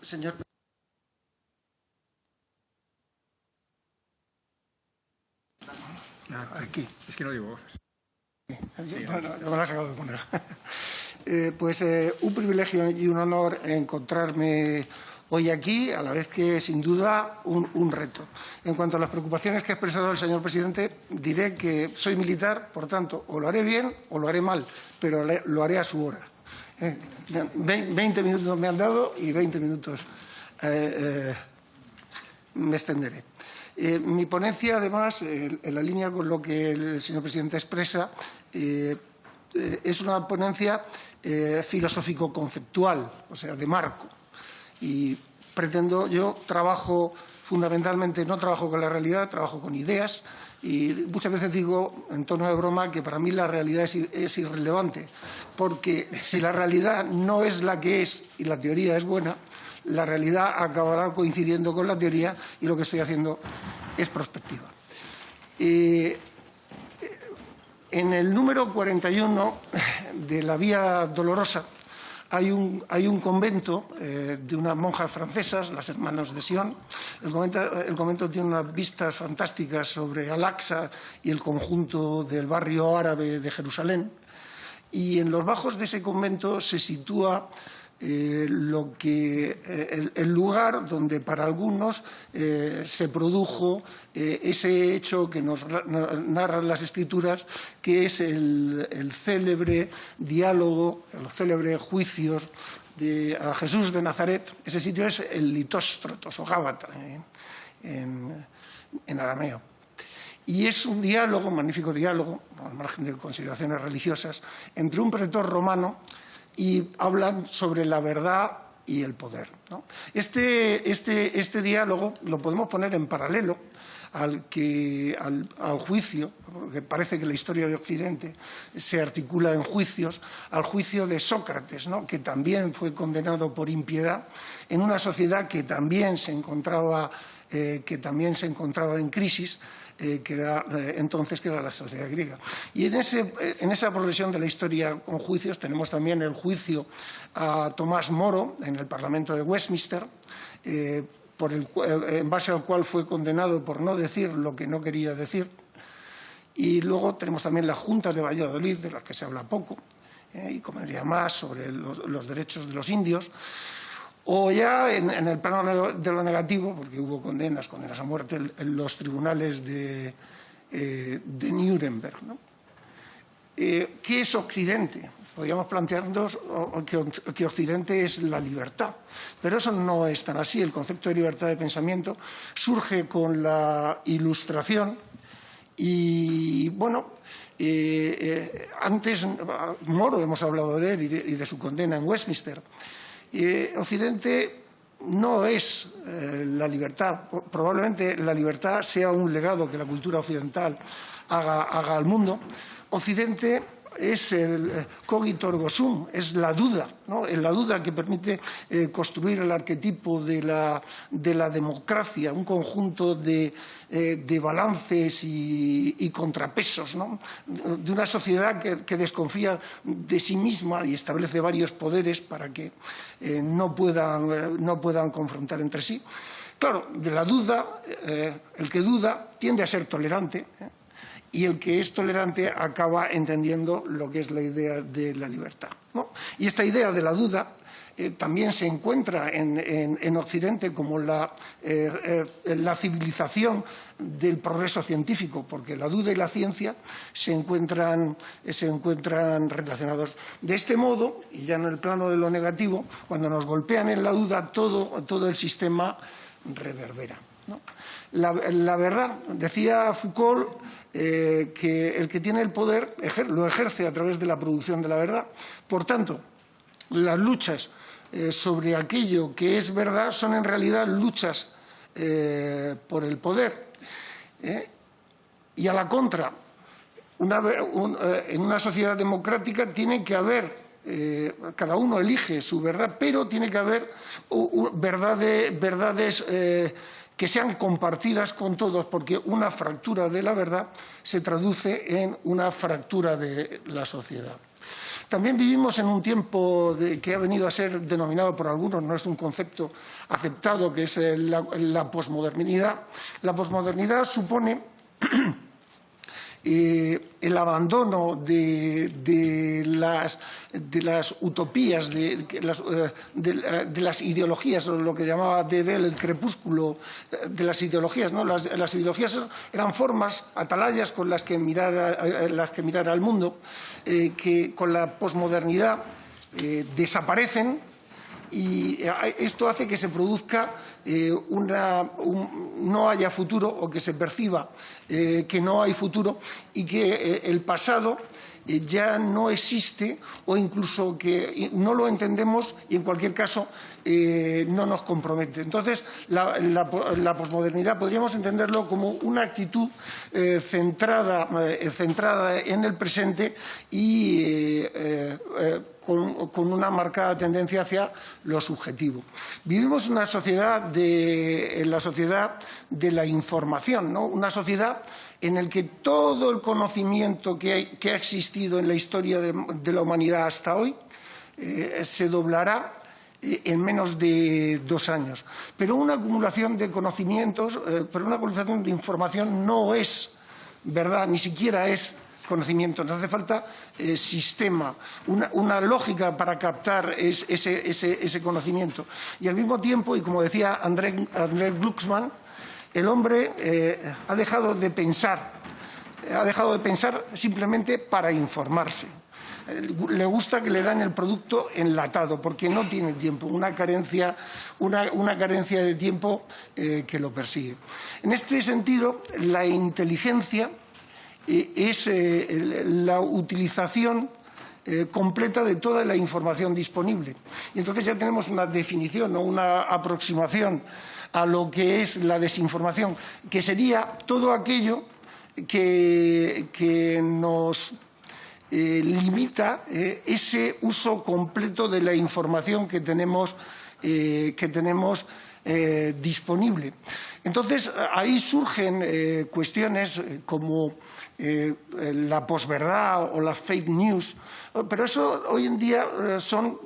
Señor. Aquí. Es que no digo. Bueno, me lo has acabado de poner. Pues un privilegio y un honor encontrarme hoy aquí, a la vez que, sin duda, un reto. En cuanto a las preocupaciones que ha expresado el señor presidente, diré que soy militar, por tanto, o lo haré bien o lo haré mal, pero lo haré a su hora. 20 minutos me han dado y 20 minutos me extenderé. Mi ponencia, además, en la línea con lo que el señor presidente expresa, es una ponencia filosófico-conceptual, o sea, de marco. Y yo trabajo fundamentalmente, no trabajo con la realidad, trabajo con ideas. Y muchas veces digo, en tono de broma, que para mí la realidad es irrelevante, porque si la realidad no es la que es y la teoría es buena, la realidad acabará coincidiendo con la teoría y lo que estoy haciendo es prospectiva. En el número 41 de la Vía Dolorosa hay un convento de unas monjas francesas, las Hermanas de Sion. El convento tiene unas vistas fantásticas sobre Al-Aqsa y el conjunto del barrio árabe de Jerusalén. Y en los bajos de ese convento se sitúa el lugar donde para algunos se produjo ese hecho que nos narran las Escrituras, que es el célebre diálogo, los célebres juicios a Jesús de Nazaret. Ese sitio es el Litóstrotos o Gábata en arameo. Y es un diálogo, un magnífico diálogo, al margen de consideraciones religiosas, entre un pretor romano y hablan sobre la verdad y el poder, ¿no? Este diálogo lo podemos poner en paralelo al juicio, porque parece que la historia de Occidente se articula en juicios, al juicio de Sócrates, ¿no?, que también fue condenado por impiedad en una sociedad que también se encontraba en crisis, que era la sociedad griega. Y en esa progresión de la historia con juicios tenemos también el juicio a Tomás Moro en el Parlamento de Westminster, en base al cual fue condenado por no decir lo que no quería decir. Y luego tenemos también la Junta de Valladolid, de la que se habla poco, y como diría más, sobre los derechos de los indios. O ya en el plano de lo negativo, porque hubo condenas a muerte en los tribunales de Nuremberg, ¿no? ¿Qué es Occidente? Podríamos plantearnos que Occidente es la libertad, pero eso no es tan así. El concepto de libertad de pensamiento surge con la Ilustración y, bueno, antes Moro, hemos hablado de él y de su condena en Westminster. Occidente no es la libertad. Probablemente la libertad sea un legado que la cultura occidental haga al mundo. Occidente es el cogito ergo sum, es la duda, ¿no? Es la duda que permite construir el arquetipo de la democracia, un conjunto de balances y contrapesos, ¿no?, de una sociedad que desconfía de sí misma y establece varios poderes para que no puedan confrontar entre sí. Claro, de la duda, el que duda tiende a ser tolerante, y el que es tolerante acaba entendiendo lo que es la idea de la libertad, ¿no? Y esta idea de la duda también se encuentra en Occidente como la civilización del progreso científico, porque la duda y la ciencia se encuentran relacionados. De este modo, y ya en el plano de lo negativo, cuando nos golpean en la duda, todo el sistema reverbera, ¿no? La verdad, decía Foucault, que el que tiene el poder lo ejerce a través de la producción de la verdad. Por tanto, las luchas sobre aquello que es verdad son en realidad luchas por el poder. Y a la contra, en una sociedad democrática tiene que haber, cada uno elige su verdad, pero tiene que haber verdades que sean compartidas con todos, porque una fractura de la verdad se traduce en una fractura de la sociedad. También vivimos en un tiempo que ha venido a ser denominado por algunos, no es un concepto aceptado, que es la posmodernidad. La posmodernidad supone el abandono de las utopías, de las ideologías, lo que llamaba Debel el crepúsculo de las ideologías, ¿no? Las ideologías eran formas, atalayas con las que mirar al mundo, que con la posmodernidad desaparecen. Y esto hace que se produzca no haya futuro, o que se perciba que no hay futuro, y que el pasado ya no existe, o incluso que no lo entendemos y en cualquier caso no nos compromete. Entonces, la posmodernidad podríamos entenderlo como una actitud centrada en el presente y con una marcada tendencia hacia lo subjetivo. Vivimos en la sociedad de la información, ¿no? Una sociedad en la que todo el conocimiento que ha existido en la historia de la humanidad hasta hoy se doblará en menos de 2 años. Pero una acumulación de conocimientos, pero una acumulación de información no es verdad, ni siquiera es conocimiento. Nos hace falta sistema, una lógica para captar ese conocimiento. Y al mismo tiempo, y como decía André Glucksmann, el hombre ha dejado de pensar simplemente para informarse. Le gusta que le dan el producto enlatado porque no tiene tiempo, una carencia de tiempo que lo persigue. En este sentido, la inteligencia es la utilización completa de toda la información disponible. Y entonces ya tenemos una definición o una aproximación a lo que es la desinformación, que sería todo aquello que nos limita ese uso completo de la información que tenemos disponible. Entonces, ahí surgen cuestiones como la posverdad o la fake news, pero eso hoy en día son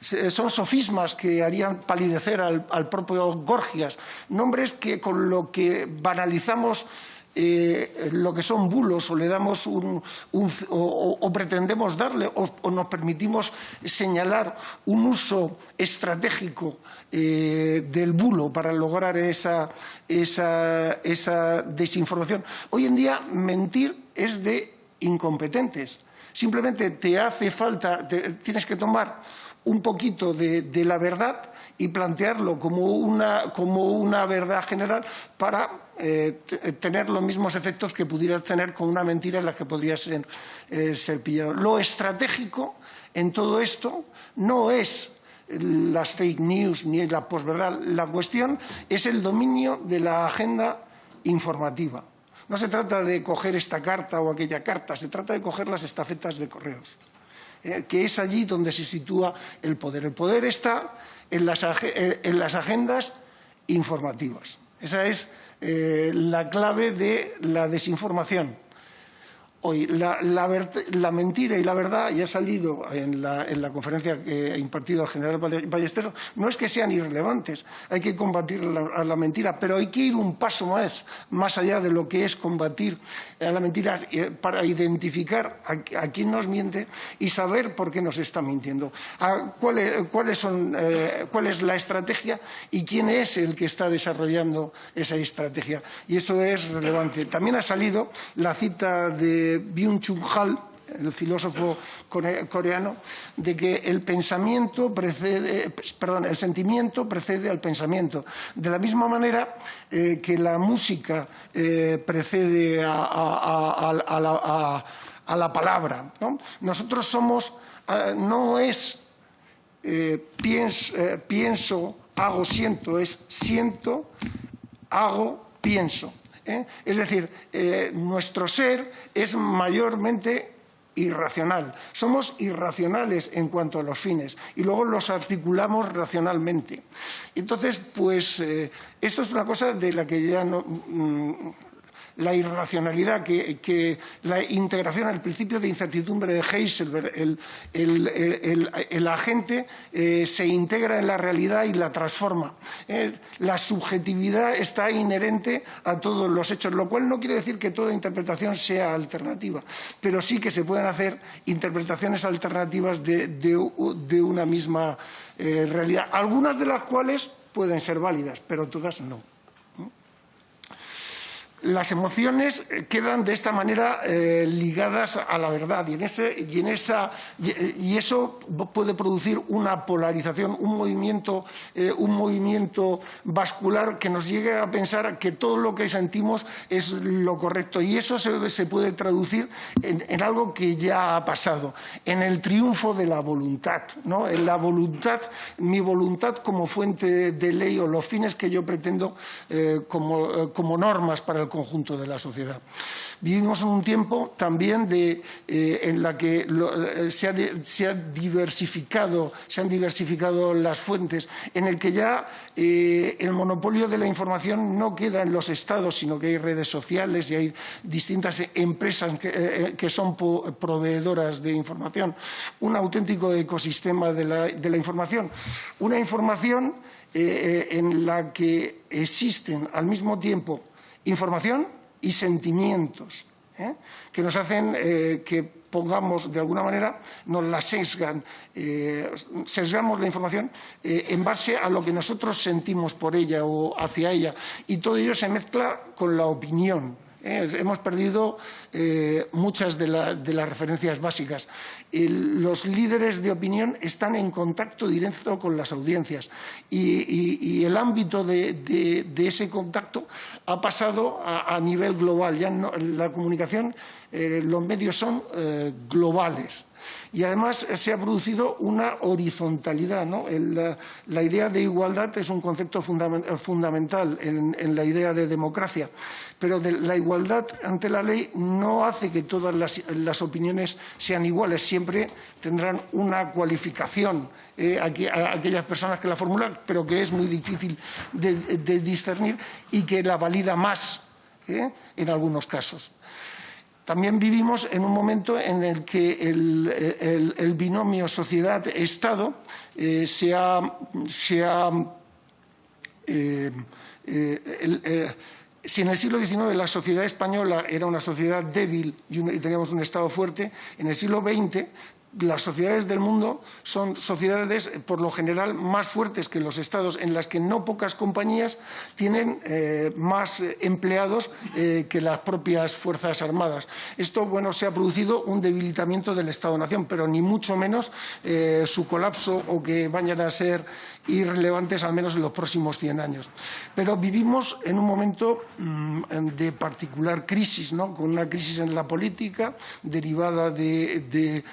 sofismas que harían palidecer al propio Gorgias, nombres que con lo que banalizamos lo que son bulos, o le damos o pretendemos darle o nos permitimos señalar un uso estratégico del bulo para lograr esa desinformación. Hoy en día mentir es de incompetentes. Simplemente te hace falta, tienes que tomar un poquito de la verdad y plantearlo como una verdad general para tener los mismos efectos que pudieras tener con una mentira en la que podrías ser pillado. Lo estratégico en todo esto no es las fake news ni la posverdad. La cuestión es el dominio de la agenda informativa. No se trata de coger esta carta o aquella carta, se trata de coger las estafetas de correos, que es allí donde se sitúa el poder. El poder está en las agendas informativas. Esa es la clave de la desinformación. Hoy, la mentira y la verdad, ya ha salido en la conferencia que ha impartido el general Ballesteros, no es que sean irrelevantes, hay que combatir a la mentira, pero hay que ir un paso más allá de lo que es combatir a la mentira para identificar a quién nos miente y saber por qué nos está mintiendo, cuál es la estrategia y quién es el que está desarrollando esa estrategia. Y esto es relevante. También ha salido la cita de Byung-Chul Han, el filósofo coreano, de que el sentimiento precede al pensamiento. De la misma manera que la música precede a la palabra, ¿no? Nosotros somos, no es pienso, hago, siento, es siento, hago, pienso. Es decir, nuestro ser es mayormente irracional. Somos irracionales en cuanto a los fines y luego los articulamos racionalmente. Entonces, pues, esto es una cosa de la que ya la irracionalidad, que la integración, el principio de incertidumbre de Heisenberg, el agente se integra en la realidad y la transforma. La subjetividad está inherente a todos los hechos, lo cual no quiere decir que toda interpretación sea alternativa, pero sí que se pueden hacer interpretaciones alternativas de una misma realidad, algunas de las cuales pueden ser válidas, pero todas no. Las emociones quedan de esta manera ligadas a la verdad y eso puede producir una polarización, un movimiento vascular que nos llegue a pensar que todo lo que sentimos es lo correcto, y eso se puede traducir en algo que ya ha pasado, en el triunfo de la voluntad, ¿no? En la voluntad, mi voluntad como fuente de ley o los fines que yo pretendo como normas para el conjunto de la sociedad. Vivimos en un tiempo también en la que se han diversificado las fuentes, en el que ya el monopolio de la información no queda en los estados, sino que hay redes sociales y hay distintas empresas que son proveedoras de información. Un auténtico ecosistema de la información. Una información en la que existen al mismo tiempo información y sentimientos, que nos hacen que pongamos, de alguna manera, nos la sesgamos la información en base a lo que nosotros sentimos por ella o hacia ella, y todo ello se mezcla con la opinión. Hemos perdido muchas de las referencias básicas. Los líderes de opinión están en contacto directo con las audiencias y el ámbito de ese contacto ha pasado a nivel global. Ya no, la comunicación, los medios son globales. Y además se ha producido una horizontalidad, ¿no? La idea de igualdad es un concepto fundamental en la idea de democracia, pero la igualdad ante la ley no hace que todas las opiniones sean iguales, siempre tendrán una cualificación aquellas personas que la formulan, pero que es muy difícil de discernir y que la valida más en algunos casos. También vivimos en un momento en el que el binomio sociedad-estado si en el siglo XIX la sociedad española era una sociedad débil y teníamos un Estado fuerte, en el siglo XX las sociedades del mundo son sociedades, por lo general, más fuertes que los estados, en las que no pocas compañías tienen más empleados que las propias Fuerzas Armadas. Esto, bueno, se ha producido un debilitamiento del Estado-Nación, pero ni mucho menos su colapso o que vayan a ser irrelevantes, al menos en los próximos 100 años. Pero vivimos en un momento de particular crisis, ¿no? Con una crisis en la política derivada del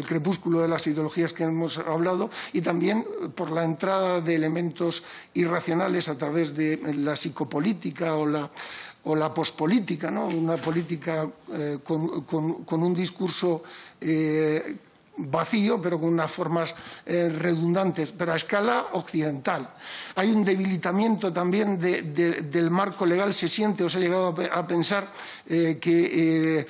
crepúsculo de las ideologías que hemos hablado y también por la entrada de elementos irracionales a través de la psicopolítica o la pospolítica, ¿no? Una política con un discurso vacío, pero con unas formas redundantes, pero a escala occidental. Hay un debilitamiento también del marco legal. Se siente o se ha llegado a pensar que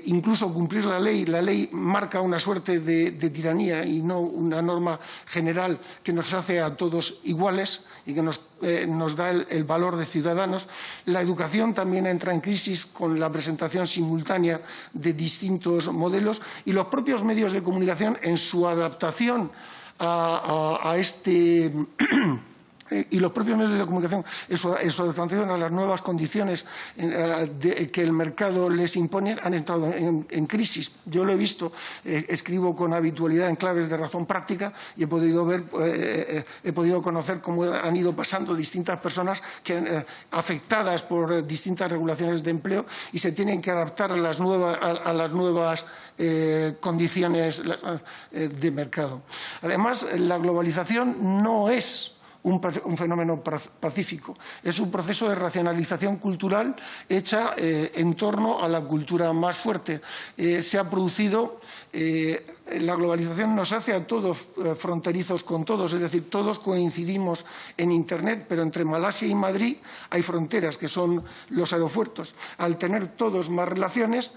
incluso cumplir la ley marca una suerte de tiranía y no una norma general que nos hace a todos iguales y que nos da el valor de ciudadanos. La educación también entra en crisis con la presentación simultánea de distintos modelos y los propios medios de comunicación en su adaptación a este y los propios medios de comunicación en su adaptación a las nuevas condiciones que el mercado les impone han entrado en crisis. Yo lo he visto, escribo con habitualidad en claves de razón práctica y he podido conocer cómo han ido pasando distintas personas afectadas por distintas regulaciones de empleo y se tienen que adaptar a las nuevas condiciones de mercado. Además, la globalización no es un fenómeno pacífico. Es un proceso de racionalización cultural hecha en torno a la cultura más fuerte. Se ha producido, la globalización nos hace a todos fronterizos con todos, es decir, todos coincidimos en Internet, pero entre Malasia y Madrid hay fronteras que son los aeropuertos. Al tener todos más relaciones,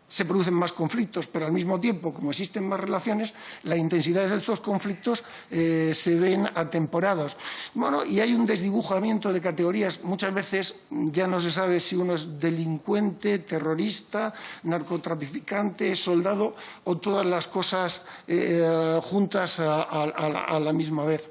se producen más conflictos, pero al mismo tiempo, como existen más relaciones, la intensidad de estos conflictos se ven atemporados. Bueno, y hay un desdibujamiento de categorías. Muchas veces ya no se sabe si uno es delincuente, terrorista, narcotraficante, soldado o todas las cosas juntas a la misma vez.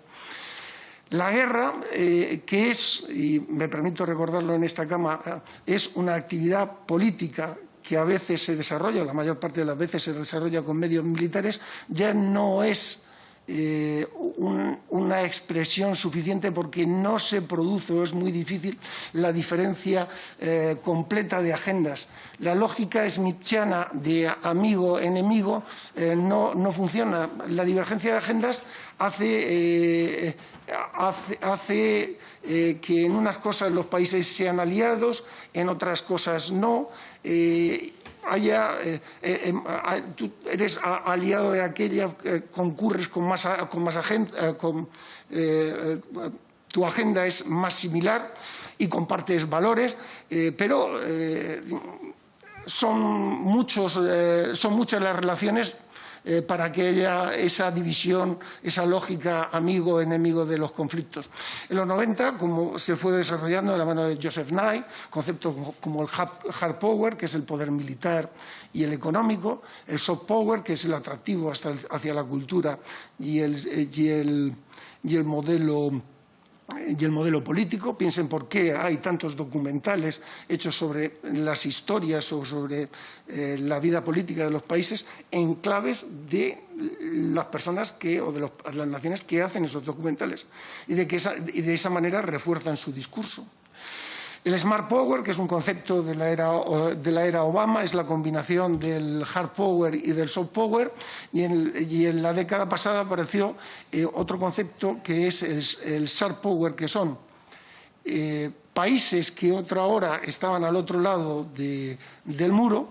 La guerra, que es, y me permito recordarlo en esta Cámara, es una actividad política que a veces se desarrolla, la mayor parte de las veces se desarrolla con medios militares, ya no es una expresión suficiente porque no se produce, o es muy difícil, la diferencia completa de agendas. La lógica smithsiana de amigo-enemigo no funciona. La divergencia de agendas hace que en unas cosas los países sean aliados, en otras cosas no. Tú eres aliado de aquella, concurres con más agenda, tu agenda es más similar y compartes valores, pero son muchas las relaciones para que haya esa división, esa lógica amigo-enemigo de los conflictos. En los 90, como se fue desarrollando de la mano de Joseph Nye, conceptos como el hard power, que es el poder militar y el económico, el soft power, que es el atractivo hacia la cultura y el modelo político. Piensen por qué hay tantos documentales hechos sobre las historias o sobre la vida política de los países en claves de las personas o de las naciones que hacen esos documentales y de esa manera refuerzan su discurso. El Smart Power, que es un concepto de la era Obama, es la combinación del Hard Power y del Soft Power, y en la década pasada apareció otro concepto que es el Sharp Power, que son países que otra hora estaban al otro lado del muro.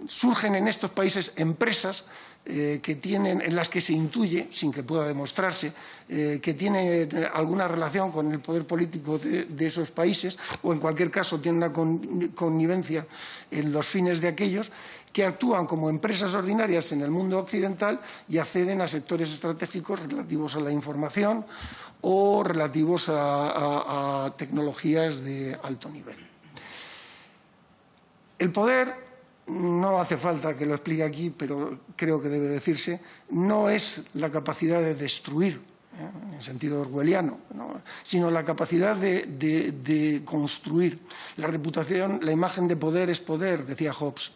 Surgen en estos países empresas en las que se intuye, sin que pueda demostrarse, que tiene alguna relación con el poder político de esos países, o en cualquier caso tiene una connivencia en los fines de aquellos, que actúan como empresas ordinarias en el mundo occidental y acceden a sectores estratégicos relativos a la información o relativos a tecnologías de alto nivel. El poder, no hace falta que lo explique aquí, pero creo que debe decirse, no es la capacidad de destruir, en sentido orwelliano, ¿no?, sino la capacidad de construir. La reputación, la imagen de poder es poder, decía Hobbes.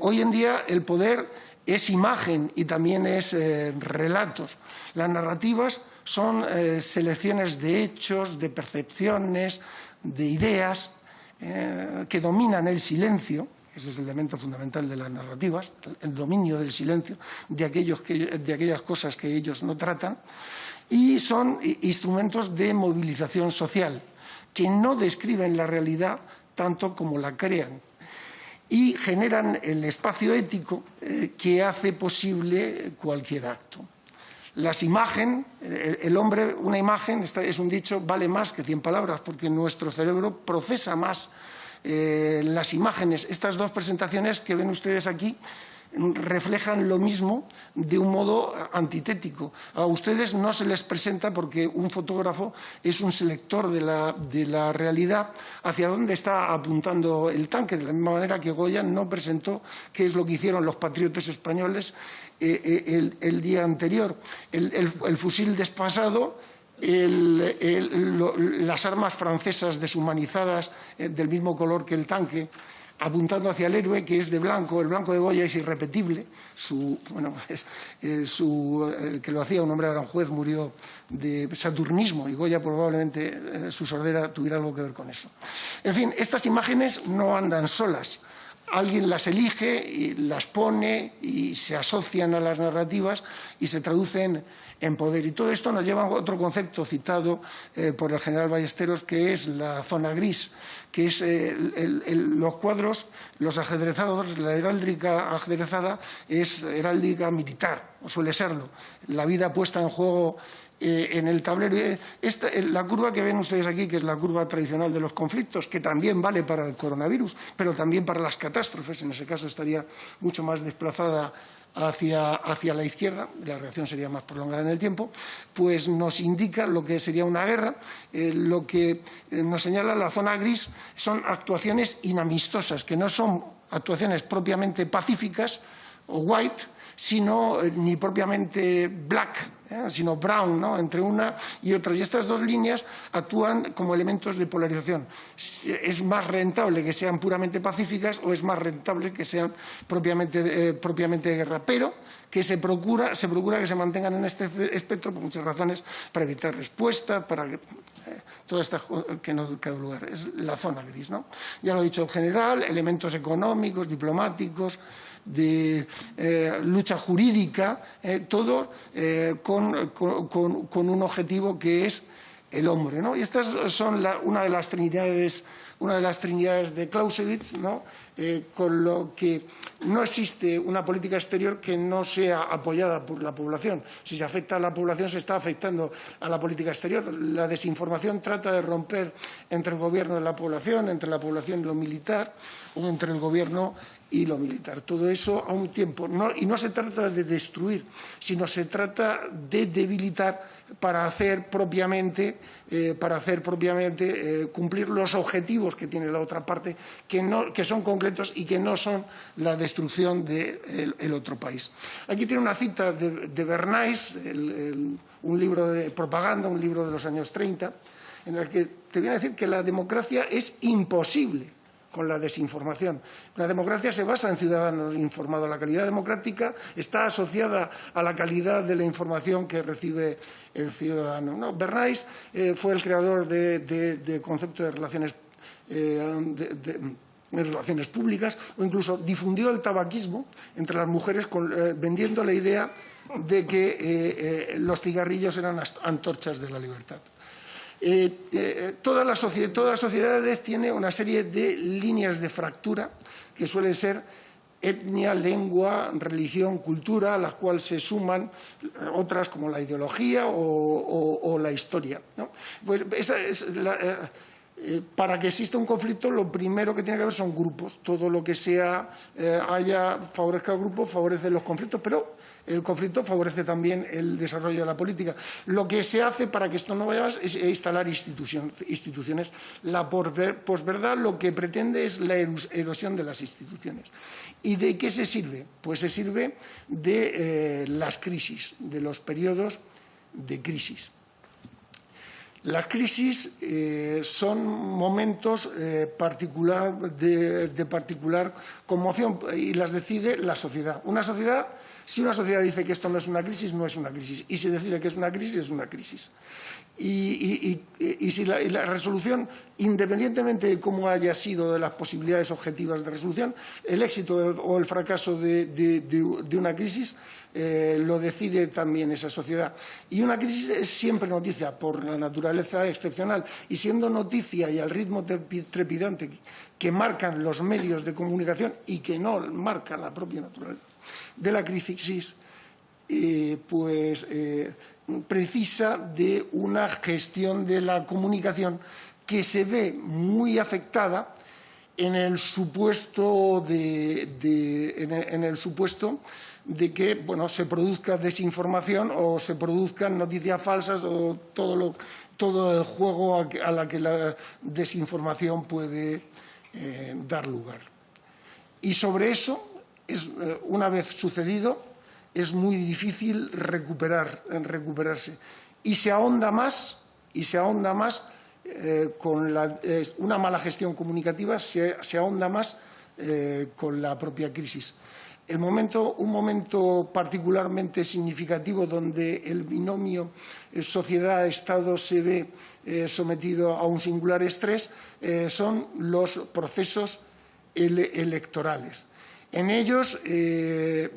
Hoy en día el poder es imagen y también es relatos. Las narrativas son selecciones de hechos, de percepciones, de ideas que dominan el silencio. Ese es el elemento fundamental de las narrativas, el dominio del silencio de aquellas cosas que ellos no tratan, y son instrumentos de movilización social que no describen la realidad tanto como la crean y generan el espacio ético que hace posible cualquier acto. Las imágenes, el hombre, una imagen, es un dicho, vale más que 100 palabras, porque nuestro cerebro procesa más las imágenes. Estas dos presentaciones que ven ustedes aquí reflejan lo mismo de un modo antitético. A ustedes no se les presenta porque un fotógrafo es un selector de la realidad hacia dónde está apuntando el tanque, de la misma manera que Goya no presentó qué es lo que hicieron los patriotas españoles el día anterior. El fusil despasado, las armas francesas deshumanizadas del mismo color que el tanque, apuntando hacia el héroe, que es de blanco. El blanco de Goya es irrepetible. El que lo hacía, un hombre de Aranjuez, murió de saturnismo, y Goya probablemente su sordera tuviera algo que ver con eso. En fin, estas imágenes no andan solas. alguien las elige y las pone y se asocian a las narrativas y se traducen en poder. Y todo esto nos lleva a otro concepto citado por el general Ballesteros, que es la zona gris, que es los cuadros, los ajedrezados, la heráldica ajedrezada es heráldica militar, o suele serlo. La vida puesta en juego en el tablero. La curva que ven ustedes aquí, que es la curva tradicional de los conflictos, que también vale para el coronavirus, pero también para las catástrofes, en ese caso estaría mucho más desplazada hacia la izquierda, la reacción sería más prolongada en el tiempo, pues nos indica lo que sería una guerra. Lo que nos señala la zona gris son actuaciones inamistosas, que no son actuaciones propiamente pacíficas o white, sino ni propiamente black, sino brown, ¿no?, entre una y otra. Y estas dos líneas actúan como elementos de polarización. Es más rentable que sean puramente pacíficas o es más rentable que sean propiamente de guerra, pero que se procura que se mantengan en este espectro por muchas razones, para evitar respuestas, para que todo esto que no cabe lugar. Es la zona gris, ¿no? Ya lo ha dicho el general, elementos económicos, diplomáticos, de lucha jurídica, todo con un objetivo que es el hombre, ¿no? Y estas son una de las trinidades de Clausewitz, ¿no? Con lo que no existe una política exterior que no sea apoyada por la población. Si se afecta a la población, se está afectando a la política exterior. La desinformación trata de romper entre el gobierno y la población, entre la población y lo militar, o entre el gobierno y lo militar. Todo eso a un tiempo. Y no se trata de destruir, sino se trata de debilitar para hacer propiamente cumplir los objetivos que tiene la otra parte, que son concretos y que no son la destrucción del otro país. Aquí tiene una cita de Bernays, un libro de propaganda, un libro de los años 30, en el que te viene a decir que la democracia es imposible con la desinformación. La democracia se basa en ciudadanos informados. La calidad democrática está asociada a la calidad de la información que recibe el ciudadano, ¿no? Bernays fue el creador del concepto de relaciones públicas, o incluso difundió el tabaquismo entre las mujeres vendiendo la idea de que los cigarrillos eran antorchas de la libertad. Todas las sociedades tienen una serie de líneas de fractura que suelen ser etnia, lengua, religión, cultura, a las cuales se suman otras como la ideología o la historia, ¿no? Pues esa es para que exista un conflicto, lo primero que tiene que haber son grupos. Todo lo que favorezca al grupo favorece los conflictos, pero el conflicto favorece también el desarrollo de la política. Lo que se hace para que esto no vaya más es instalar instituciones. La posverdad lo que pretende es la erosión de las instituciones. ¿Y de qué se sirve? Pues se sirve de las crisis, de los periodos de crisis. Las crisis son momentos de particular conmoción y las decide la sociedad. Si una sociedad dice que esto no es una crisis, no es una crisis. Y si decide que es una crisis, es una crisis. Y si la resolución, independientemente de cómo haya sido, de las posibilidades objetivas de resolución, el éxito o el fracaso de una crisis lo decide también esa sociedad. Y una crisis es siempre noticia por la naturaleza excepcional, y siendo noticia y al ritmo trepidante que marcan los medios de comunicación y que no marca la propia naturaleza de la crisis, precisa de una gestión de la comunicación que se ve muy afectada en el supuesto de que se produzca desinformación o se produzcan noticias falsas o todo el juego a la que la desinformación puede dar lugar. Y sobre eso, una vez sucedido, es muy difícil recuperarse. Y se ahonda más con una mala gestión comunicativa, se ahonda más con la propia crisis. Un momento particularmente significativo donde el binomio sociedad-Estado se ve sometido a un singular estrés son los procesos electorales. En ellos, ese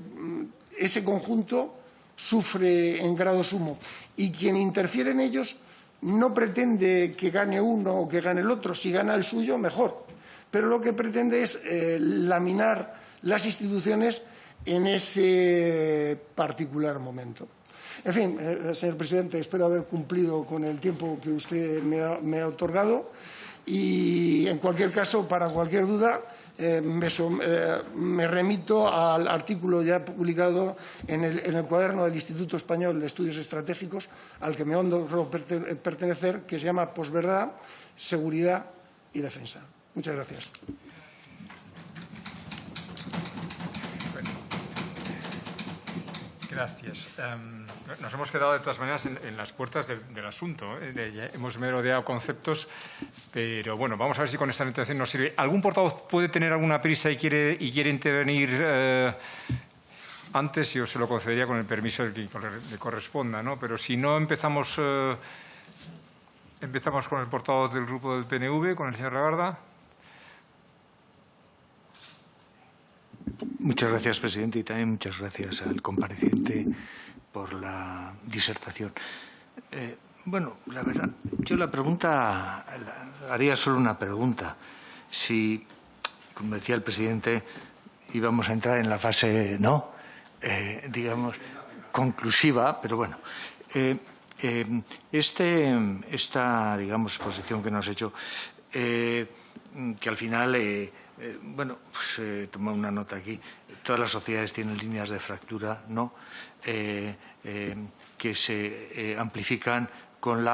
conjunto sufre en grado sumo y quien interfiere en ellos no pretende que gane uno o que gane el otro. Si gana el suyo, mejor. Pero lo que pretende es laminar las instituciones en ese particular momento. En fin, señor presidente, espero haber cumplido con el tiempo que usted me ha otorgado y, en cualquier caso, para cualquier duda, me remito al artículo ya publicado en el cuaderno del Instituto Español de Estudios Estratégicos, al que me honro pertenecer, que se llama Posverdad, Seguridad y Defensa. Muchas gracias. Gracias. Nos hemos quedado, de todas maneras, en las puertas del asunto. Hemos merodeado conceptos, pero bueno, vamos a ver si con esta intervención nos sirve. ¿Algún portavoz puede tener alguna prisa y quiere intervenir antes? Yo se lo concedería con el permiso del que le corresponda, ¿no? Pero si no, empezamos con el portavoz del grupo del PNV, con el señor Lagarda. Muchas gracias, presidente, y también muchas gracias al compareciente por la disertación. Bueno, la verdad, yo haría solo una pregunta. Si, como decía el presidente, íbamos a entrar en la fase, ¿no?, digamos, conclusiva, pero bueno, esta, digamos, exposición que nos ha hecho, que al final, bueno, pues tomo una nota aquí. Todas las sociedades tienen líneas de fractura, ¿no?, que se amplifican con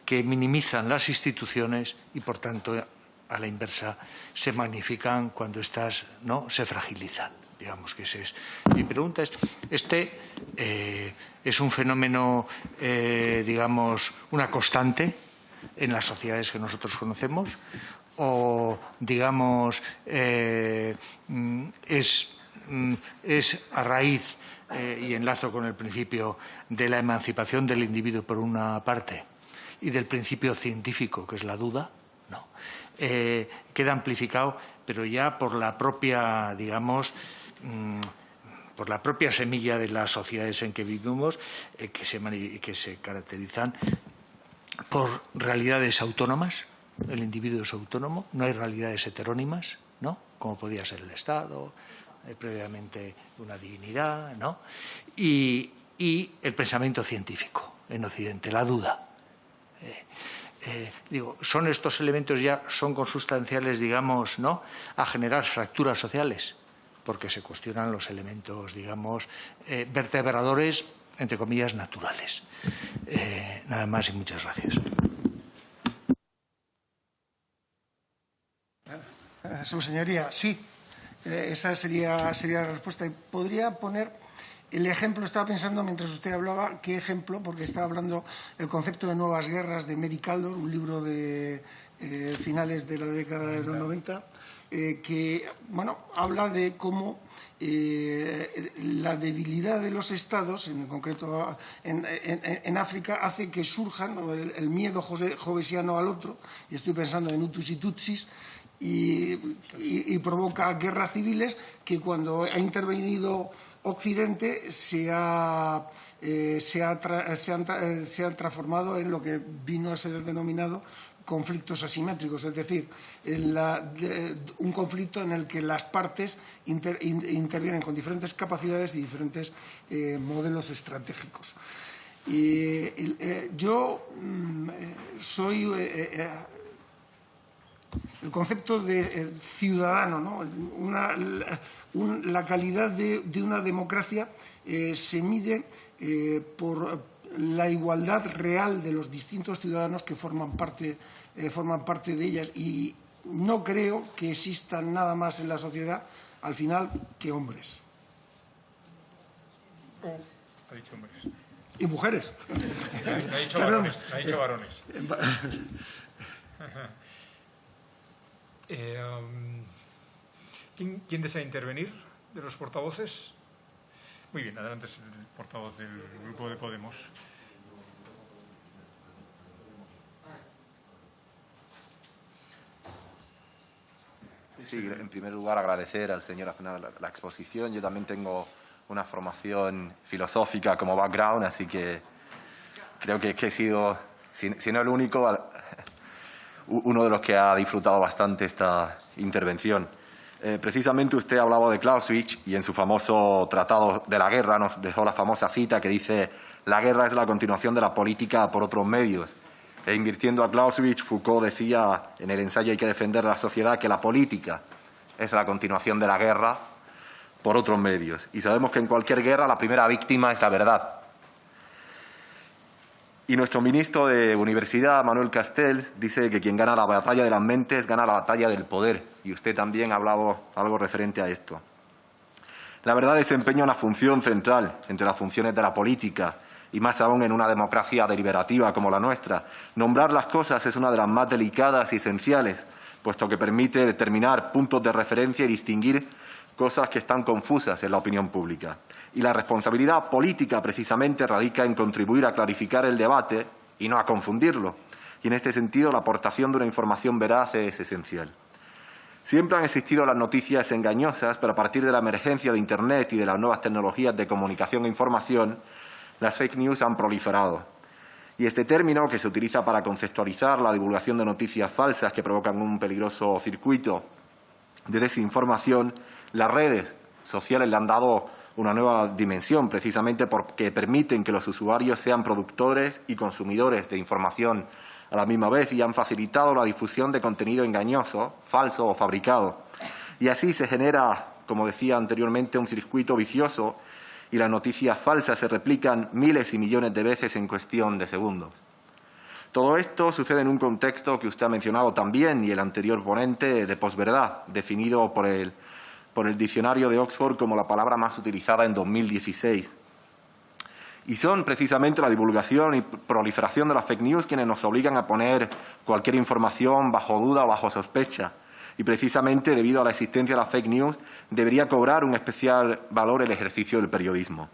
que minimizan las instituciones y, por tanto, a la inversa, se magnifican cuando estas, ¿no?, se fragilizan. Digamos que ese es. Mi pregunta es, ¿es un fenómeno, digamos, una constante en las sociedades que nosotros conocemos? O, digamos, es a raíz, y enlazo con el principio de la emancipación del individuo por una parte y del principio científico, que es la duda, ¿no? Queda amplificado, pero ya por la propia, digamos, por la propia semilla de las sociedades en que vivimos, que se caracterizan por realidades autónomas. El individuo es autónomo, no hay realidades heterónimas, ¿no?, como podía ser el Estado, previamente una divinidad, ¿no?, y el pensamiento científico en Occidente, la duda. Digo, ¿son estos elementos son consustanciales, digamos, ¿no?, a generar fracturas sociales? Porque se cuestionan los elementos, digamos, vertebradores, entre comillas, naturales. Nada más y muchas gracias. Su señoría, sí. Esa sería la respuesta. Y podría poner el ejemplo, estaba pensando mientras usted hablaba, qué ejemplo, porque estaba hablando el concepto de nuevas guerras de Mary Kaldor, un libro de finales de la década de los 90, que, bueno, habla de cómo la debilidad de los estados, en concreto en África, hace que surjan el miedo jovesiano al otro, y estoy pensando en Hutus y Tutsis, y provoca guerras civiles que, cuando ha intervenido Occidente, se han transformado en lo que vino a ser denominado conflictos asimétricos, es decir, un conflicto en el que las partes intervienen con diferentes capacidades y diferentes modelos estratégicos. Yo soy el concepto de ciudadano, ¿no? La calidad de una democracia se mide por la igualdad real de los distintos ciudadanos que forman parte de ellas, y no creo que existan nada más en la sociedad, al final, que hombres. Ha dicho hombres. Y mujeres. Ha dicho varones. Ha dicho varones. ¿Quién desea intervenir de los portavoces? Muy bien, adelante el portavoz del grupo de Podemos. Sí, en primer lugar agradecer al señor Aznar la exposición. Yo también tengo una formación filosófica como background, así que creo que he sido, si no el único, uno de los que ha disfrutado bastante esta intervención. Precisamente usted ha hablado de Clausewitz y en su famoso Tratado de la Guerra nos dejó la famosa cita que dice: la guerra es la continuación de la política por otros medios. E invirtiendo a Clausewitz, Foucault decía en el ensayo Hay que defender la sociedad que la política es la continuación de la guerra por otros medios. Y sabemos que en cualquier guerra la primera víctima es la verdad. Y nuestro ministro de Universidad, Manuel Castells, dice que quien gana la batalla de las mentes gana la batalla del poder. Y usted también ha hablado algo referente a esto. La verdad desempeña una función central entre las funciones de la política, y más aún en una democracia deliberativa como la nuestra. Nombrar las cosas es una de las más delicadas y esenciales, puesto que permite determinar puntos de referencia y distinguir cosas que están confusas en la opinión pública. Y la responsabilidad política, precisamente, radica en contribuir a clarificar el debate y no a confundirlo. Y, en este sentido, la aportación de una información veraz es esencial. Siempre han existido las noticias engañosas, pero a partir de la emergencia de Internet y de las nuevas tecnologías de comunicación e información, las fake news han proliferado. Y este término, que se utiliza para conceptualizar la divulgación de noticias falsas que provocan un peligroso circuito de desinformación, las redes sociales le han dado una nueva dimensión, precisamente porque permiten que los usuarios sean productores y consumidores de información a la misma vez y han facilitado la difusión de contenido engañoso, falso o fabricado. Y así se genera, como decía anteriormente, un circuito vicioso y las noticias falsas se replican miles y millones de veces en cuestión de segundos. Todo esto sucede en un contexto que usted ha mencionado también y el anterior ponente de posverdad, definido por el diccionario de Oxford como la palabra más utilizada en 2016. Y son precisamente la divulgación y proliferación de las fake news quienes nos obligan a poner cualquier información bajo duda o bajo sospecha. Y precisamente debido a la existencia de las fake news debería cobrar un especial valor el ejercicio del periodismo.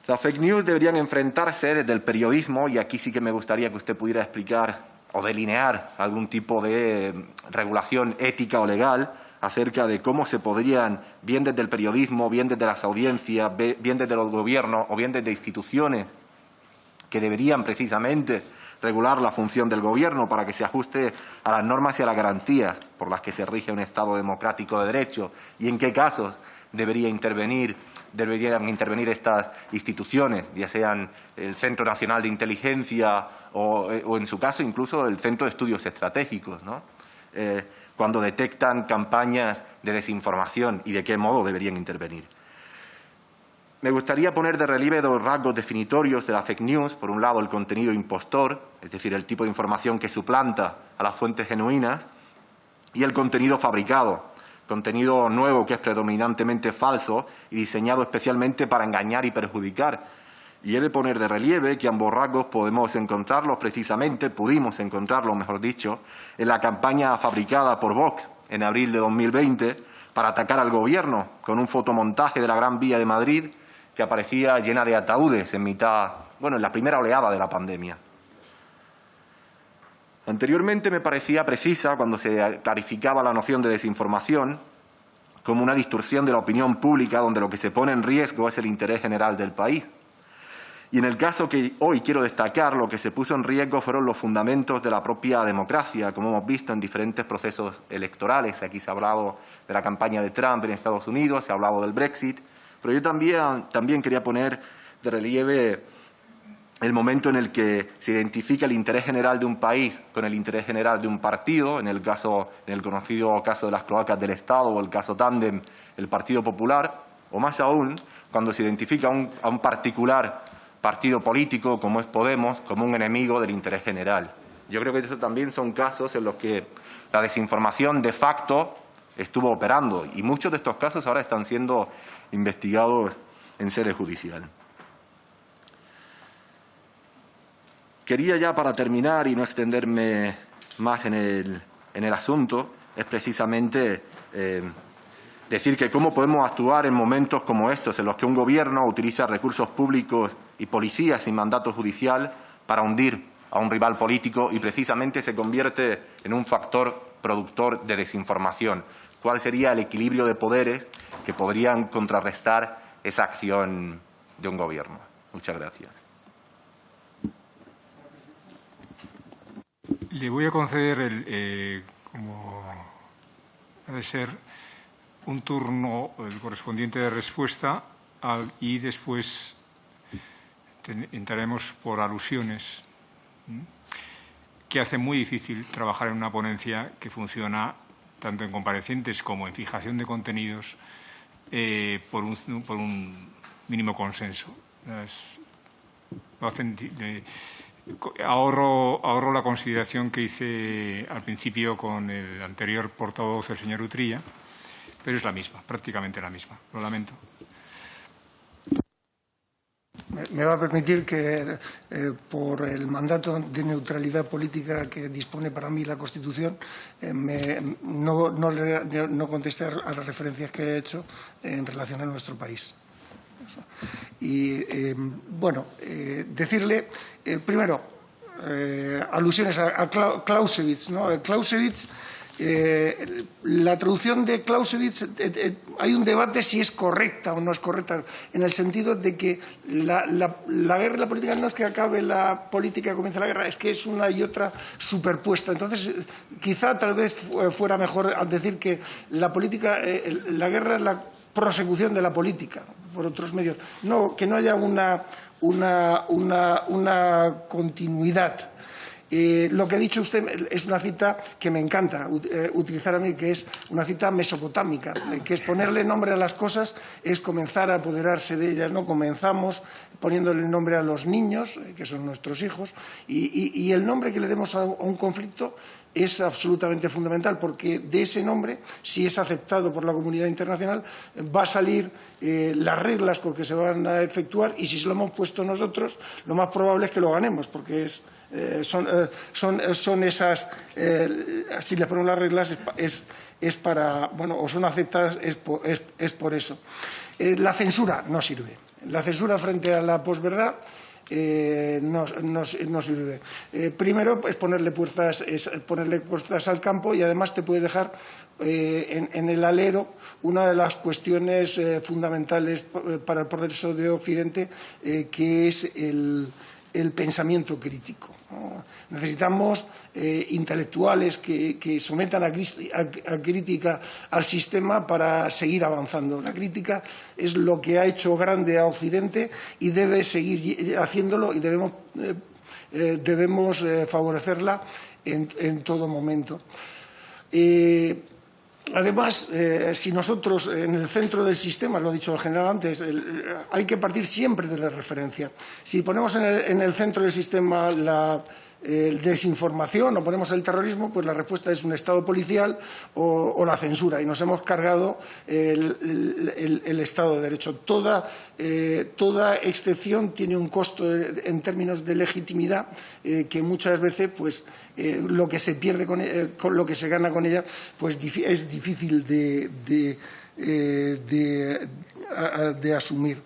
Las fake news deberían enfrentarse desde el periodismo, y aquí sí que me gustaría que usted pudiera explicar o delinear algún tipo de regulación ética o legal acerca de cómo se podrían, bien desde el periodismo, bien desde las audiencias, bien desde los gobiernos o bien desde instituciones que deberían precisamente regular la función del Gobierno para que se ajuste a las normas y a las garantías por las que se rige un Estado democrático de derecho y en qué casos deberían intervenir estas instituciones, ya sean el Centro Nacional de Inteligencia o en su caso, incluso el Centro de Estudios Estratégicos, ¿no? Cuando detectan campañas de desinformación y de qué modo deberían intervenir. Me gustaría poner de relieve dos rasgos definitorios de la fake news. Por un lado, el contenido impostor, es decir, el tipo de información que suplanta a las fuentes genuinas, y el contenido fabricado, contenido nuevo que es predominantemente falso y diseñado especialmente para engañar y perjudicar. Y he de poner de relieve que ambos rasgos pudimos encontrarlos, mejor dicho, en la campaña fabricada por Vox en abril de 2020 para atacar al Gobierno con un fotomontaje de la Gran Vía de Madrid que aparecía llena de ataúdes en la primera oleada de la pandemia. Anteriormente me parecía precisa, cuando se clarificaba la noción de desinformación, como una distorsión de la opinión pública donde lo que se pone en riesgo es el interés general del país. Y en el caso que hoy quiero destacar, lo que se puso en riesgo fueron los fundamentos de la propia democracia, como hemos visto en diferentes procesos electorales. Aquí se ha hablado de la campaña de Trump en Estados Unidos, se ha hablado del Brexit, pero yo también quería poner de relieve el momento en el que se identifica el interés general de un país con el interés general de un partido, en el conocido caso de las cloacas del Estado o el caso Tándem, el Partido Popular, o más aún, cuando se identifica a un particular partido político, como es Podemos, como un enemigo del interés general. Yo creo que estos también son casos en los que la desinformación de facto estuvo operando y muchos de estos casos ahora están siendo investigados en sede judicial. Quería ya, para terminar y no extenderme más en el asunto, es precisamente decir que cómo podemos actuar en momentos como estos, en los que un Gobierno utiliza recursos públicos y policías sin mandato judicial para hundir a un rival político y precisamente se convierte en un factor productor de desinformación? ¿Cuál sería el equilibrio de poderes que podrían contrarrestar esa acción de un gobierno? Muchas gracias. Le voy a conceder, como ha de ser, un turno el correspondiente de respuesta y después entraremos por alusiones, que hace muy difícil trabajar en una ponencia que funciona tanto en comparecientes como en fijación de contenidos por un mínimo consenso. Ahorro la consideración que hice al principio con el anterior portavoz, el señor Utrilla, pero es la misma, prácticamente la misma. Lo lamento. Me va a permitir que, por el mandato de neutralidad política que dispone para mí la Constitución, no conteste a las referencias que he hecho en relación a nuestro país. Y, decirle, primero, alusiones a Clausewitz, ¿no? Clausewitz, la traducción de Clausewitz, hay un debate si es correcta o no es correcta, en el sentido de que la guerra y la política no es que acabe la política y comience la guerra, es que es una y otra superpuesta. Entonces, quizá tal vez fuera mejor decir que la política, la guerra es la prosecución de la política por otros medios, no, que no haya una continuidad. Lo que ha dicho usted es una cita que me encanta utilizar a mí, que es una cita mesopotámica, que es ponerle nombre a las cosas, es comenzar a apoderarse de ellas, ¿no? Comenzamos poniéndole nombre a los niños, que son nuestros hijos, y el nombre que le demos a un conflicto es absolutamente fundamental, porque de ese nombre, si es aceptado por la comunidad internacional, va a salir las reglas con que se van a efectuar, y si se lo hemos puesto nosotros, lo más probable es que lo ganemos, porque son esas, si le ponemos las reglas es para, bueno, o son aceptadas, es por eso. La censura no sirve. La censura frente a la posverdad no sirve. Primero es ponerle puertas al campo, y además te puede dejar en el alero una de las cuestiones fundamentales para el progreso de Occidente, que es el pensamiento crítico, ¿no? Necesitamos intelectuales que sometan a crítica al sistema para seguir avanzando. La crítica es lo que ha hecho grande a Occidente y debe seguir haciéndolo, y debemos favorecerla en todo momento. Además, si nosotros en el centro del sistema, lo ha dicho el general antes, hay que partir siempre de la referencia. Si ponemos en el centro del sistema la desinformación o ponemos el terrorismo, pues la respuesta es un Estado policial o la censura, y nos hemos cargado el Estado de Derecho. Toda excepción tiene un costo en términos de legitimidad, que muchas veces, pues, lo que se pierde con lo que se gana con ella, pues es difícil de asumir.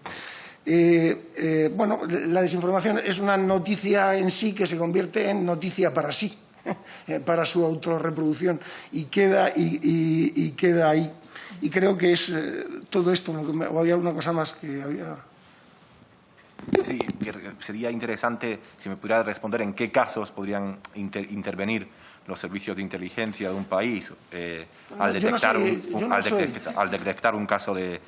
La desinformación es una noticia en sí que se convierte en noticia para sí, para su autorreproducción, y queda ahí. Y creo que es todo esto. ¿O había alguna cosa más que había? Sí, sería interesante si me pudiera responder en qué casos podrían intervenir los servicios de inteligencia de un país al detectar un caso de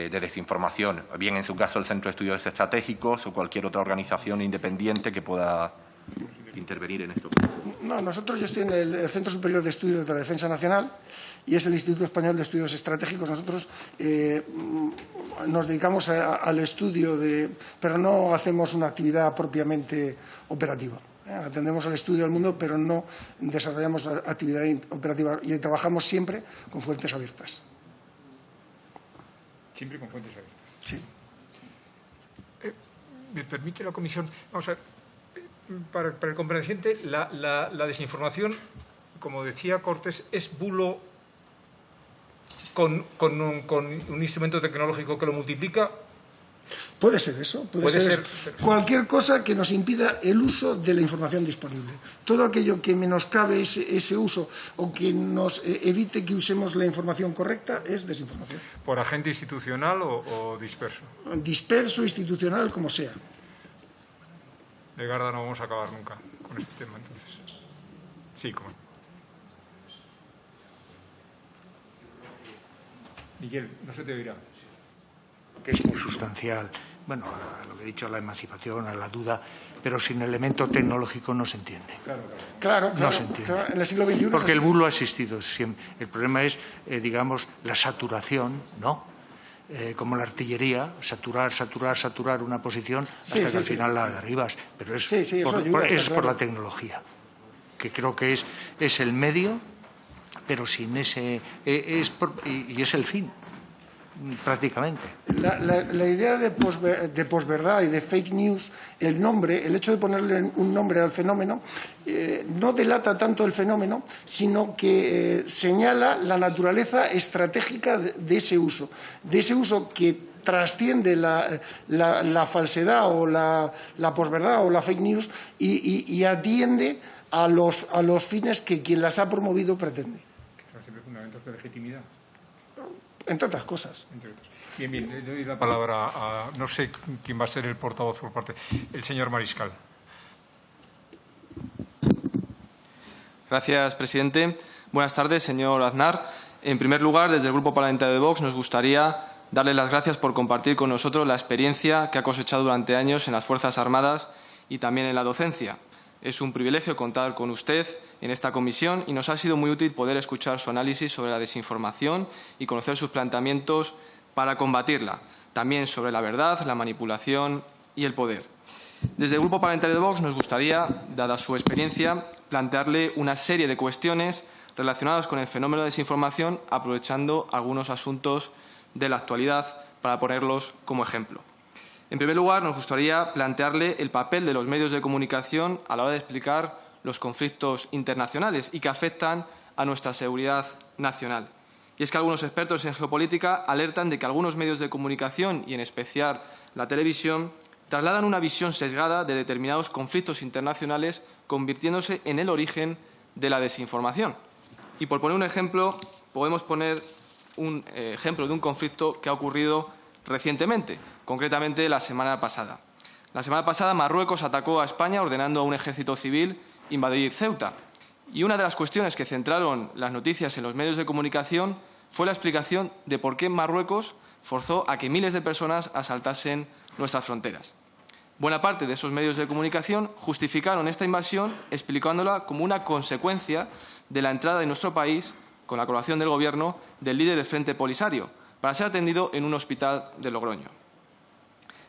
desinformación, bien en su caso el Centro de Estudios Estratégicos o cualquier otra organización independiente que pueda intervenir en esto. No, yo estoy en el Centro Superior de Estudios de la Defensa Nacional, y es el Instituto Español de Estudios Estratégicos. Nosotros nos dedicamos al estudio, pero no hacemos una actividad propiamente operativa. Atendemos al estudio del mundo, pero no desarrollamos actividad operativa, y trabajamos siempre con fuentes abiertas. Siempre con fuentes abiertas. Sí. ¿Me permite la comisión? Vamos a ver, para el compareciente, la desinformación, como decía Cortés, es bulo con un instrumento tecnológico que lo multiplica, Puede ser eso, puede ser cualquier cosa que nos impida el uso de la información disponible. Todo aquello que menoscabe ese uso o que nos evite que usemos la información correcta es desinformación. ¿Por agente institucional o disperso? Disperso, institucional, como sea. Legarda, no vamos a acabar nunca con este tema, entonces. Sí, como. Miguel, no se te oirá. Que es consustancial, bueno, a lo que he dicho, a la emancipación, a la duda, pero sin elemento tecnológico no se entiende. Claro, no se entiende. Claro, en el siglo XXI. Porque el bulo ha existido siempre. El problema es, digamos, la saturación, ¿no? Como la artillería, saturar una posición hasta que al final la derribas. Pero es por la tecnología, que creo que es el medio, pero sin ese... y es el fin. Prácticamente. La idea de posverdad y de fake news, el hecho de ponerle un nombre al fenómeno, no delata tanto el fenómeno, sino que señala la naturaleza estratégica de ese uso que trasciende la falsedad o la posverdad o la fake news y atiende a los fines que quien las ha promovido pretende. Que son siempre fundamentos de legitimidad. Entre otras cosas. Bien, le doy la palabra a... No sé quién va a ser el portavoz por parte. El señor Mariscal. Gracias, presidente. Buenas tardes, señor Aznar. En primer lugar, desde el Grupo Parlamentario de Vox nos gustaría darle las gracias por compartir con nosotros la experiencia que ha cosechado durante años en las Fuerzas Armadas y también en la docencia. Es un privilegio contar con usted en esta comisión y nos ha sido muy útil poder escuchar su análisis sobre la desinformación y conocer sus planteamientos para combatirla, también sobre la verdad, la manipulación y el poder. Desde el Grupo Parlamentario de Vox nos gustaría, dada su experiencia, plantearle una serie de cuestiones relacionadas con el fenómeno de desinformación, aprovechando algunos asuntos de la actualidad para ponerlos como ejemplo. En primer lugar, nos gustaría plantearle el papel de los medios de comunicación a la hora de explicar los conflictos internacionales y que afectan a nuestra seguridad nacional. Y es que algunos expertos en geopolítica alertan de que algunos medios de comunicación, y en especial la televisión, trasladan una visión sesgada de determinados conflictos internacionales, convirtiéndose en el origen de la desinformación. Y por poner un ejemplo, podemos poner un ejemplo de un conflicto que ha ocurrido recientemente, concretamente la semana pasada. La semana pasada Marruecos atacó a España ordenando a un ejército civil invadir Ceuta. Y una de las cuestiones que centraron las noticias en los medios de comunicación fue la explicación de por qué Marruecos forzó a que miles de personas asaltasen nuestras fronteras. Buena parte de esos medios de comunicación justificaron esta invasión explicándola como una consecuencia de la entrada en nuestro país, con la colaboración del Gobierno, del líder del Frente Polisario, para ser atendido en un hospital de Logroño.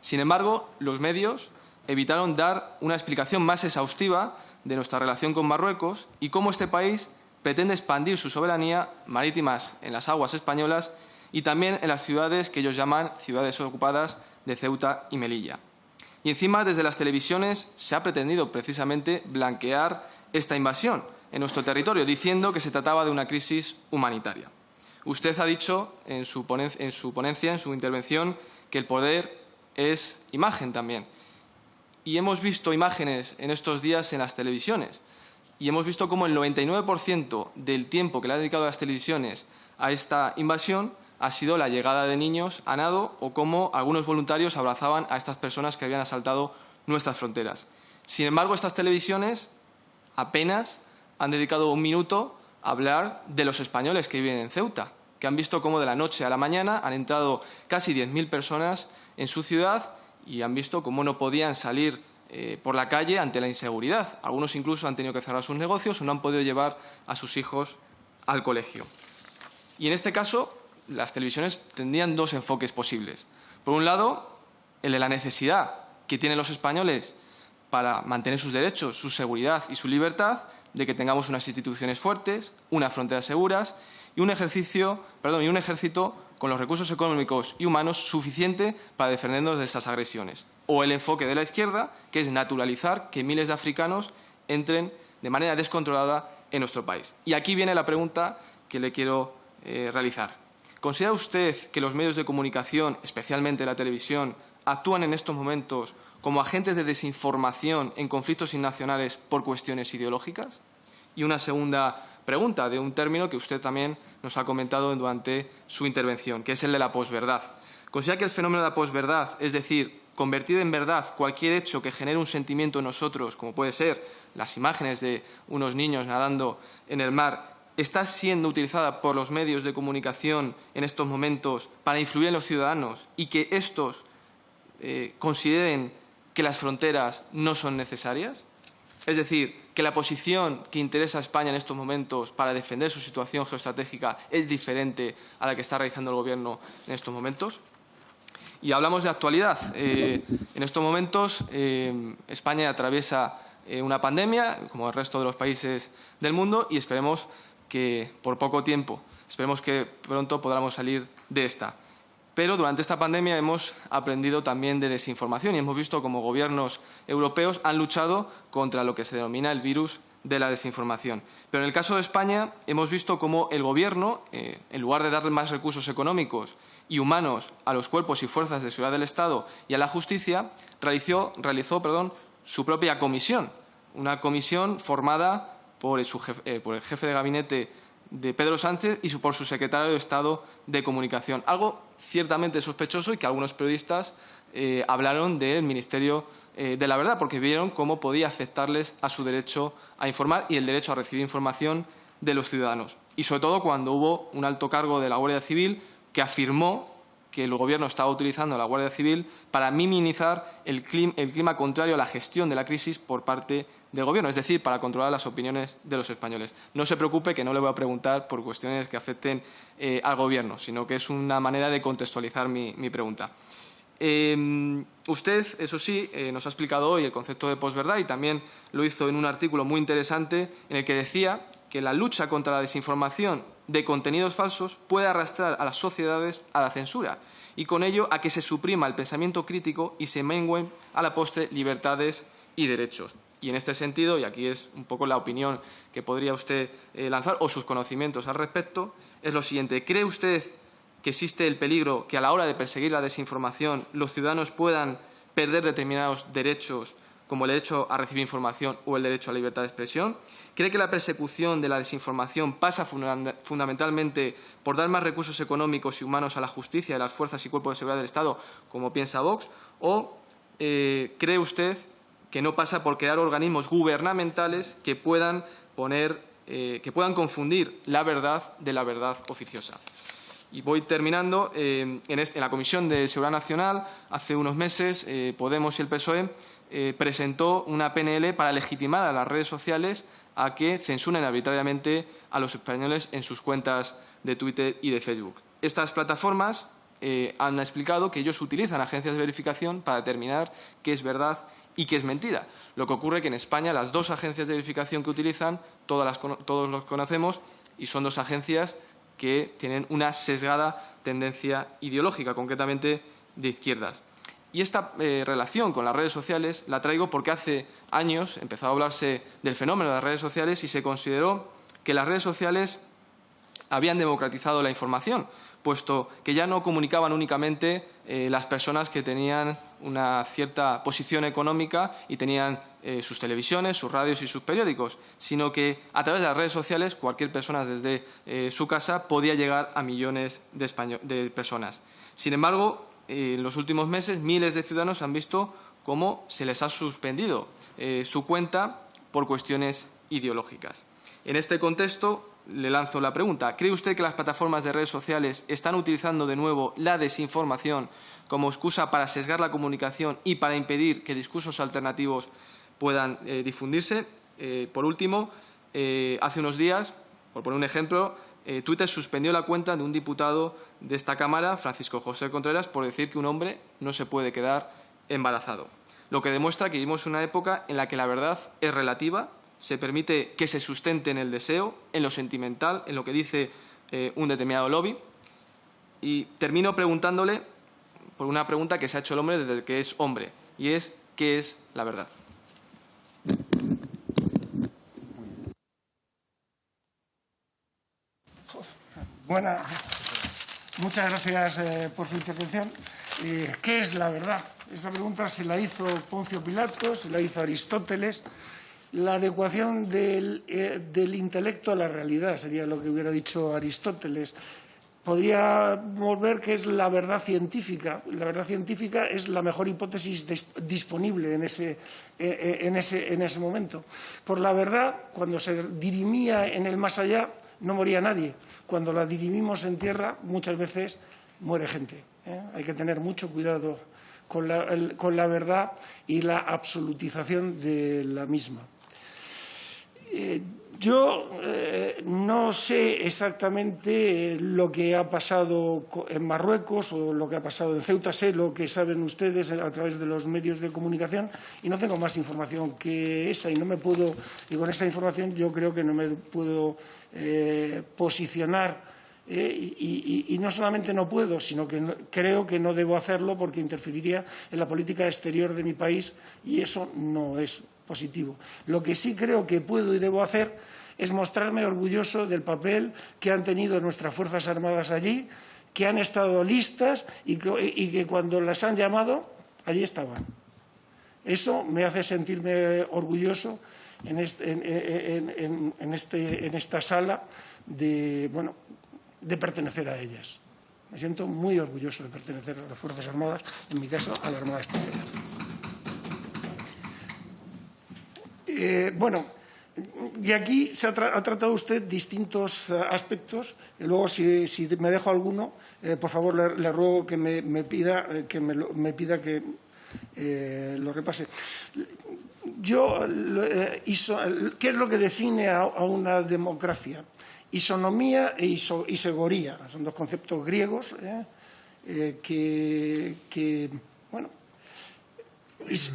Sin embargo, los medios evitaron dar una explicación más exhaustiva de nuestra relación con Marruecos y cómo este país pretende expandir su soberanía marítima en las aguas españolas y también en las ciudades que ellos llaman ciudades ocupadas de Ceuta y Melilla. Y encima, desde las televisiones se ha pretendido precisamente blanquear esta invasión en nuestro territorio, diciendo que se trataba de una crisis humanitaria. Usted ha dicho en su ponencia, en su intervención, que el poder es imagen también. Y hemos visto imágenes en estos días en las televisiones. Y hemos visto cómo el 99% del tiempo que le han dedicado las televisiones a esta invasión ha sido la llegada de niños a nado o cómo algunos voluntarios abrazaban a estas personas que habían asaltado nuestras fronteras. Sin embargo, estas televisiones apenas han dedicado un minuto a hablar de los españoles que viven en Ceuta, que han visto cómo de la noche a la mañana han entrado casi 10.000 personas en su ciudad y han visto cómo no podían salir por la calle ante la inseguridad. Algunos incluso han tenido que cerrar sus negocios o no han podido llevar a sus hijos al colegio. Y en este caso, las televisiones tendrían dos enfoques posibles. Por un lado, el de la necesidad que tienen los españoles para mantener sus derechos, su seguridad y su libertad, de que tengamos unas instituciones fuertes, unas fronteras seguras y un ejército con los recursos económicos y humanos suficiente para defendernos de estas agresiones. O el enfoque de la izquierda, que es naturalizar que miles de africanos entren de manera descontrolada en nuestro país. Y aquí viene la pregunta que le quiero realizar. ¿Considera usted que los medios de comunicación, especialmente la televisión, actúan en estos momentos como agentes de desinformación en conflictos internacionales por cuestiones ideológicas? Y una segunda pregunta de un término que usted también nos ha comentado durante su intervención, que es el de la posverdad. ¿Considera que el fenómeno de la posverdad, es decir, convertir en verdad cualquier hecho que genere un sentimiento en nosotros, como puede ser las imágenes de unos niños nadando en el mar, está siendo utilizada por los medios de comunicación en estos momentos para influir en los ciudadanos y que estos consideren que las fronteras no son necesarias? Es decir, que la posición que interesa a España en estos momentos para defender su situación geoestratégica es diferente a la que está realizando el Gobierno en estos momentos. Y hablamos de actualidad. En estos momentos España atraviesa una pandemia, como el resto de los países del mundo, y esperemos que por poco tiempo, esperemos que pronto podamos salir de esta. Pero durante esta pandemia hemos aprendido también de desinformación y hemos visto cómo gobiernos europeos han luchado contra lo que se denomina el virus de la desinformación. Pero en el caso de España hemos visto cómo el Gobierno, en lugar de darle más recursos económicos y humanos a los cuerpos y fuerzas de seguridad del Estado y a la justicia, realizó su propia comisión, una comisión formada por el jefe de gabinete de Pedro Sánchez y por su secretario de Estado de Comunicación. Algo ciertamente sospechoso y que algunos periodistas hablaron del Ministerio de la Verdad, porque vieron cómo podía afectarles a su derecho a informar y el derecho a recibir información de los ciudadanos. Y sobre todo cuando hubo un alto cargo de la Guardia Civil que afirmó que el Gobierno estaba utilizando a la Guardia Civil para minimizar el clima contrario a la gestión de la crisis por parte del Gobierno, es decir, para controlar las opiniones de los españoles. No se preocupe, que no le voy a preguntar por cuestiones que afecten al Gobierno, sino que es una manera de contextualizar mi pregunta. Usted, eso sí, nos ha explicado hoy el concepto de posverdad y también lo hizo en un artículo muy interesante en el que decía que la lucha contra la desinformación de contenidos falsos puede arrastrar a las sociedades a la censura y con ello a que se suprima el pensamiento crítico y se mengüen a la postre libertades y derechos. Y en este sentido, y aquí es un poco la opinión que podría usted lanzar o sus conocimientos al respecto, es lo siguiente. ¿Cree usted que existe el peligro que a la hora de perseguir la desinformación los ciudadanos puedan perder determinados derechos como el derecho a recibir información o el derecho a la libertad de expresión? ¿Cree que la persecución de la desinformación pasa fundamentalmente por dar más recursos económicos y humanos a la justicia y a las fuerzas y cuerpos de seguridad del Estado, como piensa Vox? ¿O cree usted que no pasa por crear organismos gubernamentales que puedan confundir la verdad de la verdad oficiosa? Y voy terminando. En la Comisión de Seguridad Nacional, hace unos meses, Podemos y el PSOE presentó una PNL para legitimar a las redes sociales a que censuren arbitrariamente a los españoles en sus cuentas de Twitter y de Facebook. Estas plataformas han explicado que ellos utilizan agencias de verificación para determinar qué es verdad y qué es mentira. Lo que ocurre es que en España las dos agencias de verificación que utilizan, todos los conocemos, y son dos agencias que tienen una sesgada tendencia ideológica, concretamente de izquierdas. Y esta relación con las redes sociales la traigo porque hace años empezó a hablarse del fenómeno de las redes sociales y se consideró que las redes sociales habían democratizado la información, puesto que ya no comunicaban únicamente las personas que tenían una cierta posición económica y tenían sus televisiones, sus radios y sus periódicos, sino que a través de las redes sociales cualquier persona desde su casa podía llegar a millones de personas. Sin embargo, en los últimos meses miles de ciudadanos han visto cómo se les ha suspendido su cuenta por cuestiones ideológicas. En este contexto, le lanzo la pregunta. ¿Cree usted que las plataformas de redes sociales están utilizando de nuevo la desinformación como excusa para sesgar la comunicación y para impedir que discursos alternativos puedan difundirse? Por último, hace unos días, por poner un ejemplo, Twitter suspendió la cuenta de un diputado de esta Cámara, Francisco José Contreras, por decir que un hombre no se puede quedar embarazado. Lo que demuestra que vivimos una época en la que la verdad es relativa, se permite que se sustente en el deseo, en lo sentimental, en lo que dice un determinado lobby. Y termino preguntándole por una pregunta que se ha hecho el hombre desde que es hombre, y es ¿qué es la verdad? Muchas gracias por su intervención. ¿Qué es la verdad? Esta pregunta se la hizo Poncio Pilato, se la hizo Aristóteles. La adecuación del intelecto a la realidad sería lo que hubiera dicho Aristóteles. Podríamos ver que es la verdad científica. La verdad científica es la mejor hipótesis disponible en ese momento. Por la verdad, cuando se dirimía en el más allá, no moría nadie. Cuando la dirimimos en tierra, muchas veces muere gente. Hay que tener mucho cuidado con la verdad y la absolutización de la misma. Yo no sé exactamente lo que ha pasado en Marruecos o lo que ha pasado en Ceuta. Sé lo que saben ustedes a través de los medios de comunicación y no tengo más información que esa y con esa información yo creo que no me puedo posicionar y no solamente no puedo, sino que creo que no debo hacerlo porque interferiría en la política exterior de mi país y eso no es positivo. Lo que sí creo que puedo y debo hacer es mostrarme orgulloso del papel que han tenido nuestras Fuerzas Armadas allí, que han estado listas y que cuando las han llamado, allí estaban. Eso me hace sentirme orgulloso en esta sala de pertenecer a ellas. Me siento muy orgulloso de pertenecer a las Fuerzas Armadas, en mi caso a la Armada Española. Y aquí ha tratado usted distintos aspectos. Luego, si me dejo alguno, por favor, le ruego que me pida que lo repase. ¿Qué es lo que define a una democracia? Isonomía e isegoría. Son dos conceptos griegos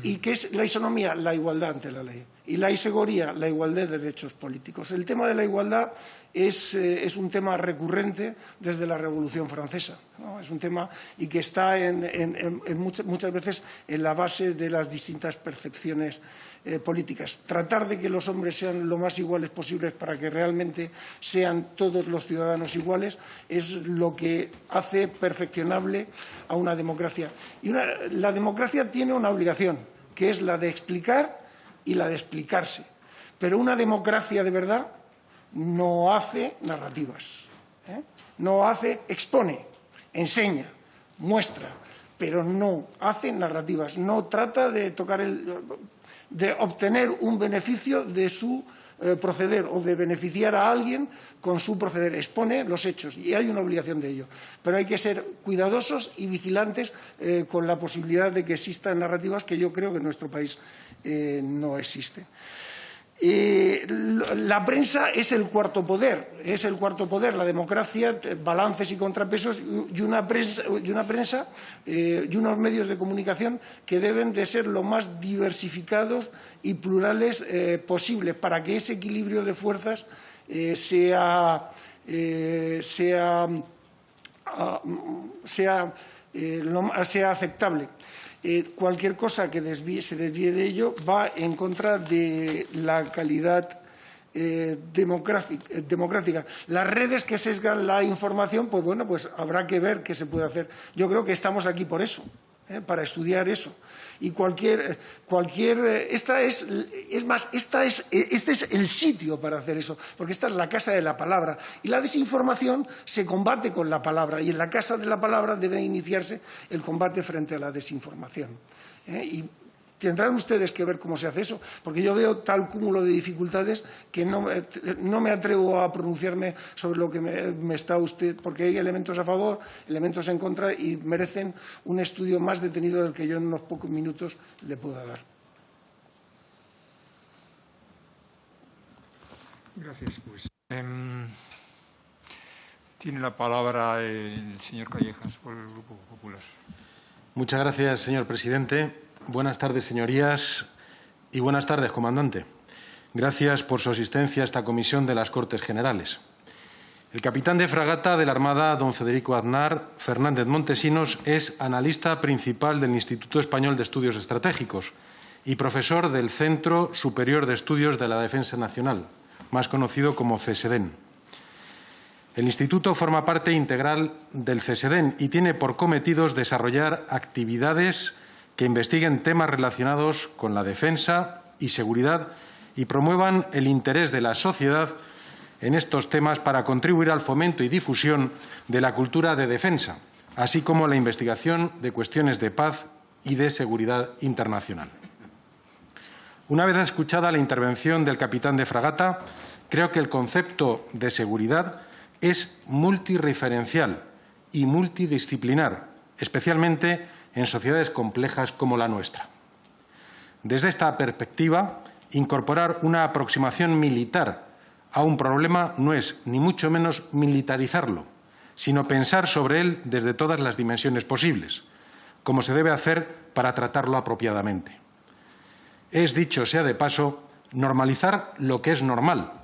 ¿Y qué es la isonomía? La igualdad ante la ley. Y la isegoría, la igualdad de derechos políticos. El tema de la igualdad es un tema recurrente desde la Revolución Francesa, ¿no? Es un tema y que está muchas veces en la base de las distintas percepciones políticas. Tratar de que los hombres sean lo más iguales posibles para que realmente sean todos los ciudadanos iguales es lo que hace perfeccionable a una democracia. Y la democracia tiene una obligación, que es la de explicar y la de explicarse. Pero una democracia de verdad no hace narrativas, expone, enseña, muestra, pero no hace narrativas, no trata de de obtener un beneficio de su proceder o de beneficiar a alguien con su proceder. Expone los hechos y hay una obligación de ello. Pero hay que ser cuidadosos y vigilantes con la posibilidad de que existan narrativas que yo creo que en nuestro país no existen. La prensa es el cuarto poder, la democracia, balances y contrapesos y una prensa y unos medios de comunicación que deben de ser lo más diversificados y plurales posibles para que ese equilibrio de fuerzas sea aceptable. Cualquier cosa que se desvíe de ello va en contra de la calidad democrática. Las redes que sesgan la información, pues habrá que ver qué se puede hacer. Yo creo que estamos aquí por eso, para estudiar eso. Y este es el sitio para hacer eso, porque esta es la casa de la palabra. Y la desinformación se combate con la palabra, y en la casa de la palabra debe iniciarse el combate frente a la desinformación. Y tendrán ustedes que ver cómo se hace eso, porque yo veo tal cúmulo de dificultades que no me atrevo a pronunciarme sobre lo que me está usted, porque hay elementos a favor, elementos en contra y merecen un estudio más detenido del que yo en unos pocos minutos le pueda dar. Gracias. Tiene la palabra el señor Callejas por el Grupo Popular. Muchas gracias, señor presidente. Buenas tardes, señorías, y buenas tardes, comandante. Gracias por su asistencia a esta comisión de las Cortes Generales. El capitán de fragata de la Armada, don Federico Aznar Fernández Montesinos, es analista principal del Instituto Español de Estudios Estratégicos y profesor del Centro Superior de Estudios de la Defensa Nacional, más conocido como CESEDEN. El Instituto forma parte integral del CSEDEN y tiene por cometidos desarrollar actividades que investiguen temas relacionados con la defensa y seguridad y promuevan el interés de la sociedad en estos temas para contribuir al fomento y difusión de la cultura de defensa, así como la investigación de cuestiones de paz y de seguridad internacional. Una vez escuchada la intervención del capitán de fragata, creo que el concepto de seguridad es multirreferencial y multidisciplinar, especialmente en sociedades complejas como la nuestra. Desde esta perspectiva, incorporar una aproximación militar a un problema no es, ni mucho menos, militarizarlo, sino pensar sobre él desde todas las dimensiones posibles, como se debe hacer para tratarlo apropiadamente. Es, dicho sea de paso, normalizar lo que es normal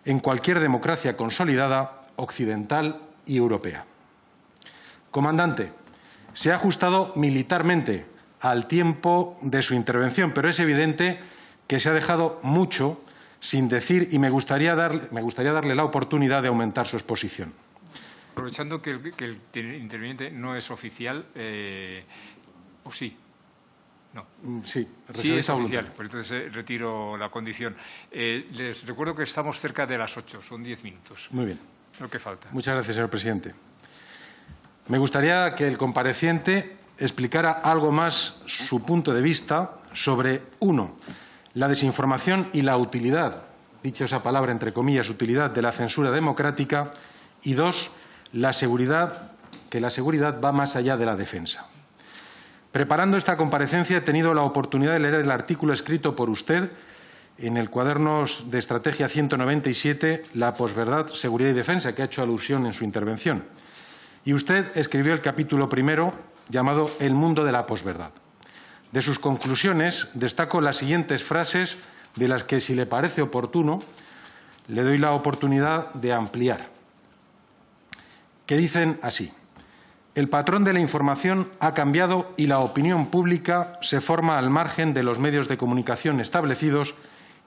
en cualquier democracia consolidada, occidental y europea. Comandante, se ha ajustado militarmente al tiempo de su intervención, pero es evidente que se ha dejado mucho sin decir y me gustaría darle la oportunidad de aumentar su exposición. Aprovechando que el interviniente no es oficial, ¿o sí? No. Sí, es oficial, pues entonces retiro la condición. Les recuerdo que estamos cerca de las 8, son 10 minutos. Muy bien. Lo que falta. Muchas gracias, señor presidente. Me gustaría que el compareciente explicara algo más su punto de vista sobre, 1, la desinformación y la utilidad, dicho esa palabra entre comillas, utilidad de la censura democrática, y 2, la seguridad, que la seguridad va más allá de la defensa. Preparando esta comparecencia he tenido la oportunidad de leer el artículo escrito por usted en el Cuadernos de Estrategia 197, la posverdad, seguridad y defensa, que ha hecho alusión en su intervención. Y usted escribió el capítulo primero llamado El mundo de la posverdad. De sus conclusiones destaco las siguientes frases de las que, si le parece oportuno, le doy la oportunidad de ampliar, que dicen así: el patrón de la información ha cambiado y la opinión pública se forma al margen de los medios de comunicación establecidos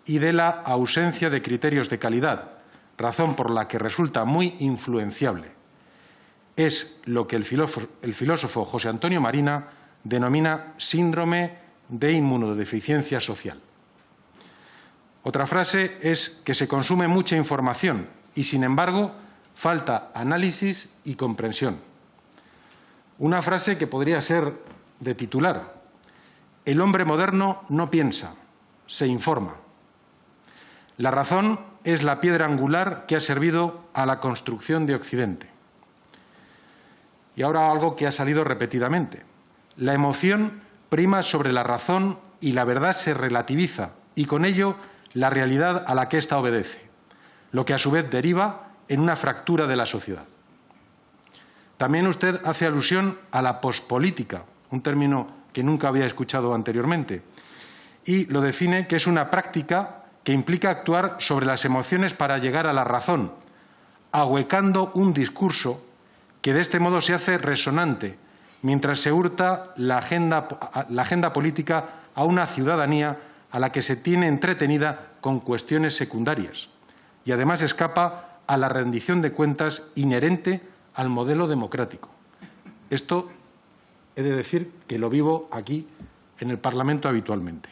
y de la ausencia de criterios de calidad, razón por la que resulta muy influenciable. Es lo que el filósofo José Antonio Marina denomina síndrome de inmunodeficiencia social. Otra frase es que se consume mucha información y, sin embargo, falta análisis y comprensión. Una frase que podría ser de titular: el hombre moderno no piensa, se informa. La razón es la piedra angular que ha servido a la construcción de Occidente. Y ahora algo que ha salido repetidamente: la emoción prima sobre la razón y la verdad se relativiza, y con ello la realidad a la que ésta obedece, lo que a su vez deriva en una fractura de la sociedad. También usted hace alusión a la pospolítica, un término que nunca había escuchado anteriormente, y lo define que es una práctica que implica actuar sobre las emociones para llegar a la razón, ahuecando un discurso que de este modo se hace resonante, mientras se hurta la agenda política a una ciudadanía a la que se tiene entretenida con cuestiones secundarias y además escapa a la rendición de cuentas inherente al modelo democrático. Esto he de decir que lo vivo aquí en el Parlamento habitualmente.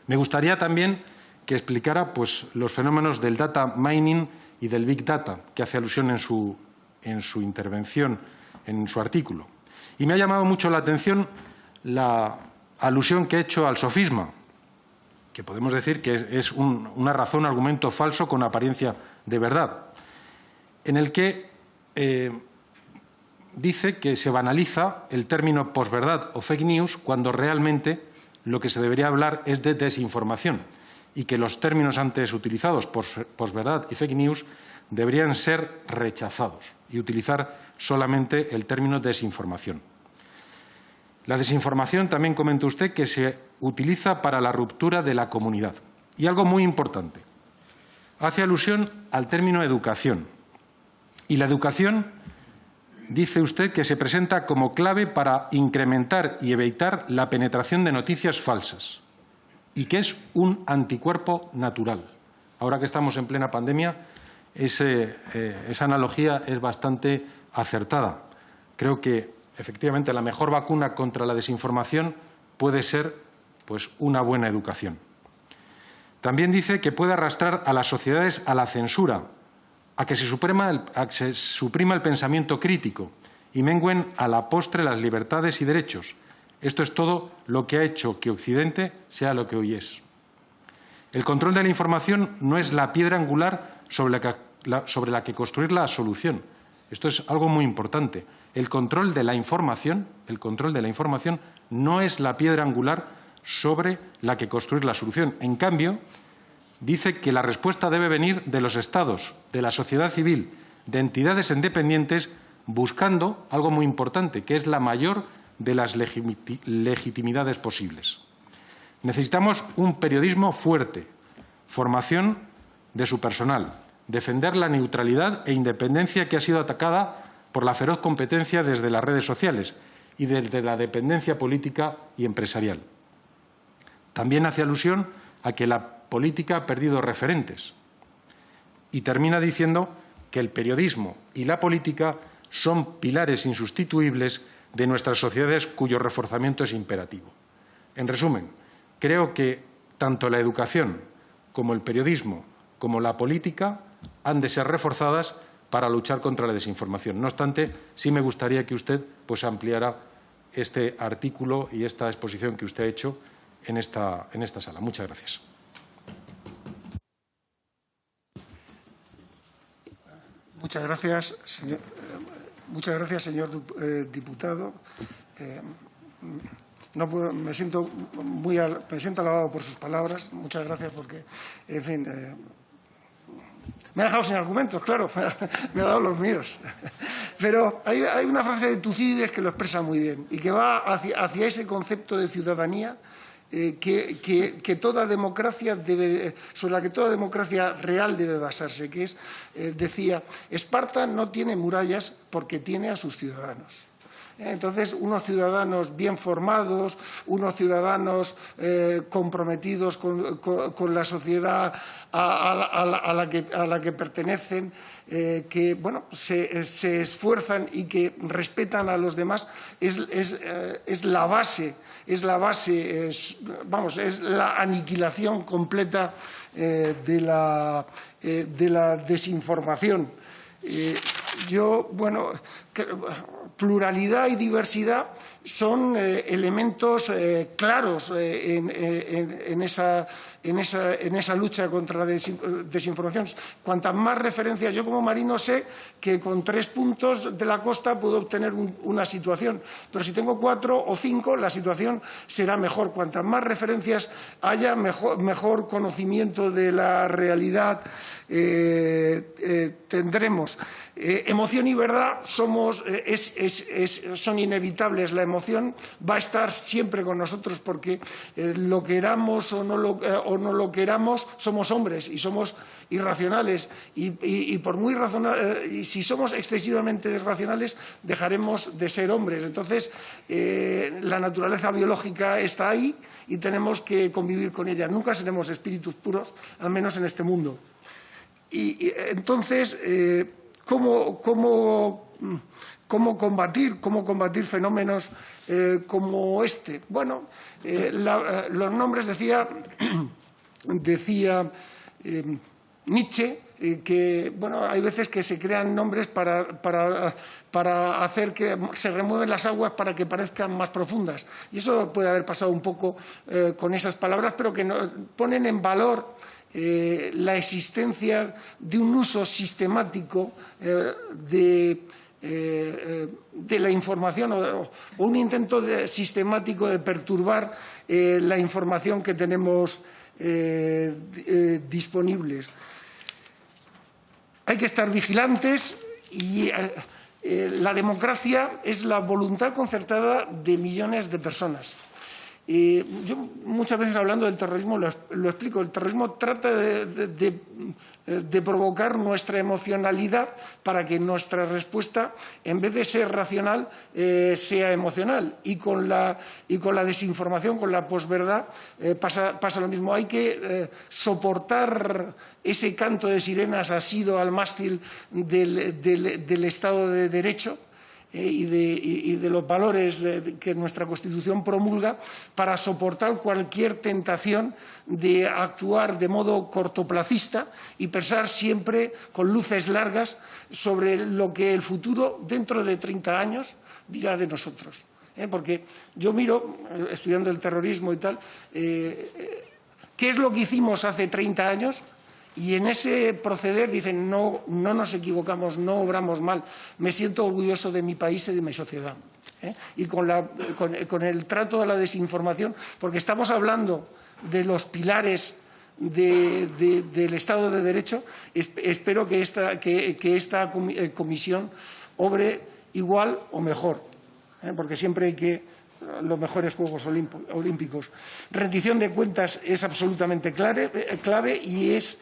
Me gustaría también que explicara los fenómenos del data mining y del big data, que hace alusión en su intervención, en su artículo. Y me ha llamado mucho la atención la alusión que he hecho al sofisma, que podemos decir que es una razón, argumento falso con apariencia de verdad, en el que dice que se banaliza el término posverdad o fake news cuando realmente lo que se debería hablar es de desinformación y que los términos antes utilizados, posverdad y fake news, deberían ser rechazados y utilizar solamente el término desinformación. La desinformación, también comentó usted, que se utiliza para la ruptura de la comunidad. Y algo muy importante, hace alusión al término educación. Y la educación, dice usted, que se presenta como clave para incrementar y evitar la penetración de noticias falsas y que es un anticuerpo natural. Ahora que estamos en plena pandemia, esa analogía es bastante acertada. Creo que, efectivamente, la mejor vacuna contra la desinformación puede ser pues, una buena educación. También dice que puede arrastrar a las sociedades a la censura, a que se suprima el pensamiento crítico y mengüen a la postre las libertades y derechos. Esto es todo lo que ha hecho que Occidente sea lo que hoy es. El control de la información no es la piedra angular sobre la que construir la solución. Esto es algo muy importante. El control de la información no es la piedra angular sobre la que construir la solución. En cambio, dice que la respuesta debe venir de los Estados, de la sociedad civil, de entidades independientes, buscando algo muy importante, que es la mayor de las legitimidades posibles. Necesitamos un periodismo fuerte, formación de su personal, defender la neutralidad e independencia que ha sido atacada por la feroz competencia desde las redes sociales y desde la dependencia política y empresarial. También hace alusión a que la política ha perdido referentes y termina diciendo que el periodismo y la política son pilares insustituibles de nuestras sociedades cuyo reforzamiento es imperativo. En resumen, creo que tanto la educación como el periodismo como la política han de ser reforzadas para luchar contra la desinformación. No obstante, sí me gustaría que usted pues, ampliara este artículo y esta exposición que usted ha hecho en esta sala. Muchas gracias. Muchas gracias, señor diputado. Me siento halagado por sus palabras. Muchas gracias porque, en fin, me ha dejado sin argumentos, claro, me ha dado los míos. Pero hay una frase de Tucídides que lo expresa muy bien y que va hacia ese concepto de ciudadanía que toda democracia sobre la que toda democracia real debe basarse, que es, decía, Esparta no tiene murallas porque tiene a sus ciudadanos. Entonces, unos ciudadanos bien formados, unos ciudadanos comprometidos con la sociedad a la que pertenecen, que bueno, se esfuerzan y que respetan a los demás, es la base, es la aniquilación completa de la desinformación. Pluralidad y diversidad son elementos claros en esa lucha contra la desinformación. Cuantas más referencias, yo como marino sé que con 3 puntos de la costa puedo obtener una situación, pero si tengo 4 o 5, la situación será mejor. Cuantas más referencias haya, mejor conocimiento de la realidad tendremos. Emoción y verdad son inevitables. La emoción va a estar siempre con nosotros porque lo queramos o no lo queramos, somos hombres y somos irracionales y por muy y si somos excesivamente racionales dejaremos de ser hombres. Entonces la naturaleza biológica está ahí y tenemos que convivir con ella. Nunca seremos espíritus puros, al menos en este mundo. Y entonces, ¿cómo combatir fenómenos como este? Bueno, los nombres decía Nietzsche, que bueno, hay veces que se crean nombres para hacer que se remueven las aguas para que parezcan más profundas. Y eso puede haber pasado un poco con esas palabras, pero que ponen en valor la existencia de un uso sistemático de la información o un intento sistemático de perturbar la información que tenemos disponibles. Hay que estar vigilantes y la democracia es la voluntad concertada de millones de personas. Yo muchas veces hablando del terrorismo lo explico. El terrorismo trata de provocar nuestra emocionalidad para que nuestra respuesta, en vez de ser racional, sea emocional. Y con la desinformación, con la posverdad, pasa lo mismo. Hay que soportar ese canto de sirenas asido al mástil del Estado de Derecho y de los valores que nuestra Constitución promulga para soportar cualquier tentación de actuar de modo cortoplacista y pensar siempre con luces largas sobre lo que el futuro, dentro de 30 años, dirá de nosotros. Porque yo miro, estudiando el terrorismo y tal, ¿qué es lo que hicimos hace 30 años? Y en ese proceder dicen, no nos equivocamos, no obramos mal, me siento orgulloso de mi país y de mi sociedad. Y con el trato de la desinformación, porque estamos hablando de los pilares del Estado de Derecho, espero que esta comisión obre igual o mejor, porque siempre hay que los mejores Juegos Olímpicos. Rendición de cuentas es absolutamente clave y es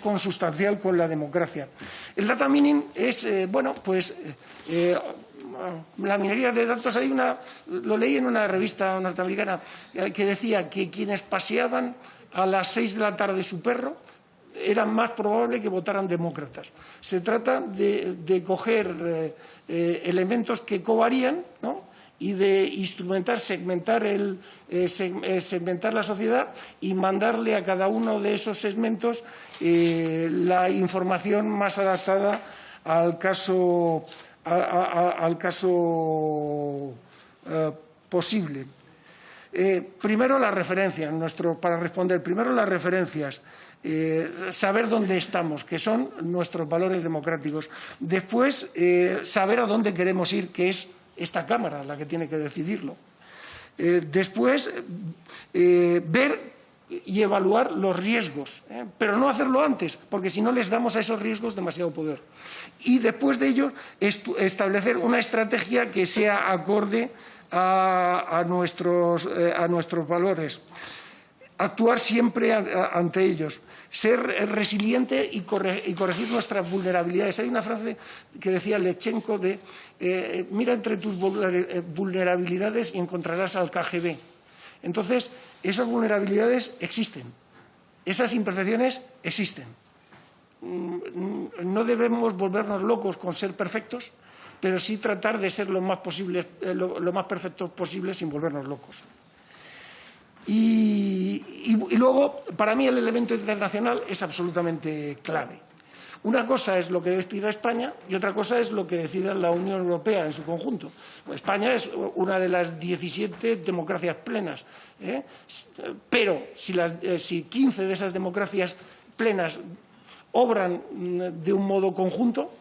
consustancial con la democracia. El data mining es, la minería de datos. Lo leí en una revista norteamericana que decía que quienes paseaban a las 6 de la tarde su perro era más probable que votaran demócratas. Se trata de coger elementos que covarían, ¿no?, y de instrumentar, segmentar la sociedad y mandarle a cada uno de esos segmentos la información más adaptada al caso posible. Primero las referencias, para responder. Primero las referencias. Saber dónde estamos, que son nuestros valores democráticos. Después, saber a dónde queremos ir, que es esta Cámara la que tiene que decidirlo. Después, ver y evaluar los riesgos, pero no hacerlo antes, porque si no les damos a esos riesgos demasiado poder. Y después de ello, establecer una estrategia que sea acorde a nuestros valores. Actuar siempre ante ellos, ser resiliente y corregir nuestras vulnerabilidades. Hay una frase que decía Lechenko mira entre tus vulnerabilidades y encontrarás al KGB. Entonces, esas vulnerabilidades existen, esas imperfecciones existen. No debemos volvernos locos con ser perfectos, pero sí tratar de ser lo más perfectos posible sin volvernos locos. Y luego, para mí, el elemento internacional es absolutamente clave. Una cosa es lo que decida España y otra cosa es lo que decida la Unión Europea en su conjunto. España es una de las 17 democracias plenas, pero si 15 de esas democracias plenas obran de un modo conjunto,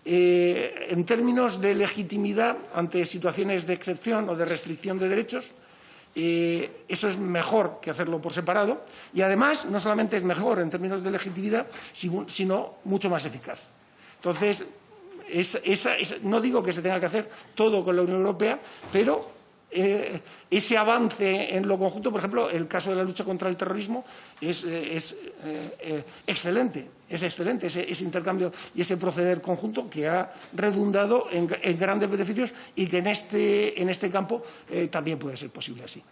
en términos de legitimidad ante situaciones de excepción o de restricción de derechos, eso es mejor que hacerlo por separado y además no solamente es mejor en términos de legitimidad, sino mucho más eficaz. Entonces, no digo que se tenga que hacer todo con la Unión Europea, pero ese avance en lo conjunto, por ejemplo, el caso de la lucha contra el terrorismo es excelente, ese intercambio y ese proceder conjunto que ha redundado en grandes beneficios y que en este campo también puede ser posible así.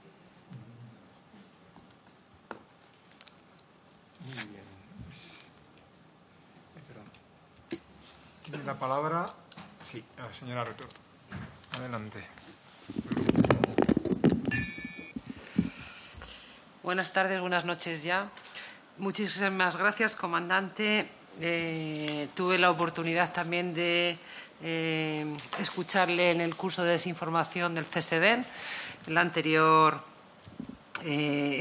Muy bien. ¿Tiene la palabra? Sí, la señora Retorto. Adelante. Buenas tardes, buenas noches ya. Muchísimas gracias, comandante. Tuve la oportunidad también de escucharle en el curso de desinformación del CSDEN, el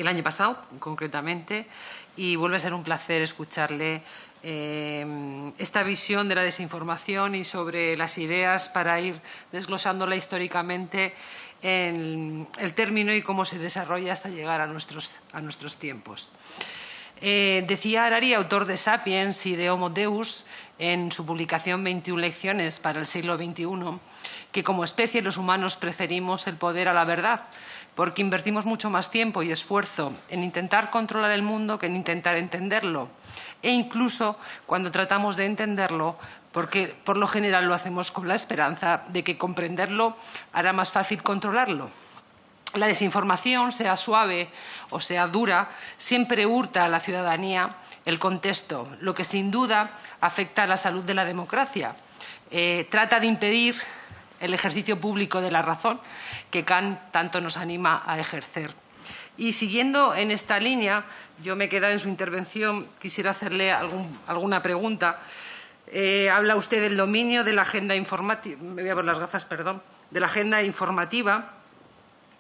año pasado, concretamente, y vuelve a ser un placer escucharle esta visión de la desinformación y sobre las ideas para ir desglosándola históricamente en el término y cómo se desarrolla hasta llegar a nuestros tiempos. Decía Harari, autor de Sapiens y de Homo Deus, en su publicación 21 lecciones para el siglo XXI, que como especie los humanos preferimos el poder a la verdad, porque invertimos mucho más tiempo y esfuerzo en intentar controlar el mundo que en intentar entenderlo. E incluso cuando tratamos de entenderlo, porque por lo general lo hacemos con la esperanza de que comprenderlo hará más fácil controlarlo. La desinformación, sea suave o sea dura, siempre hurta a la ciudadanía el contexto, lo que sin duda afecta a la salud de la democracia. Trata de impedir el ejercicio público de la razón que Kant tanto nos anima a ejercer. Y siguiendo en esta línea, yo me he quedado en su intervención, quisiera hacerle alguna pregunta. Habla usted del dominio de la agenda informativa, me voy a poner las gafas, perdón, de la agenda informativa.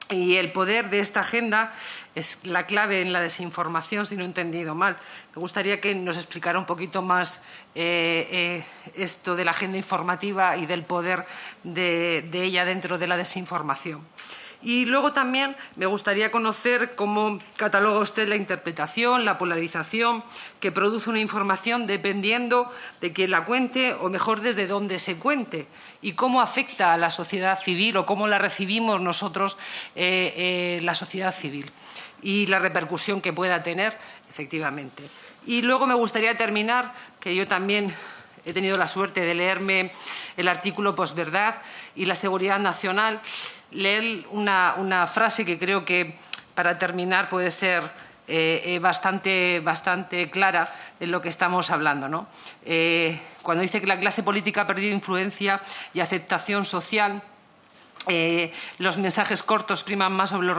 Y el poder de esta agenda es la clave en la desinformación, si no he entendido mal. Me gustaría que nos explicara un poquito más esto de la agenda informativa y del poder de ella dentro de la desinformación. Y luego también me gustaría conocer cómo cataloga usted la interpretación, la polarización que produce una información dependiendo de quién la cuente o, mejor, desde dónde se cuente, y cómo afecta a la sociedad civil o cómo la recibimos nosotros, la sociedad civil, y la repercusión que pueda tener, efectivamente. Y luego me gustaría terminar, que yo también he tenido la suerte de leerme el artículo Posverdad y la seguridad nacional, leer una frase que creo que, para terminar, puede ser bastante clara en lo que estamos hablando, ¿no? Cuando dice que la clase política ha perdido influencia y aceptación social, los mensajes cortos priman más sobre los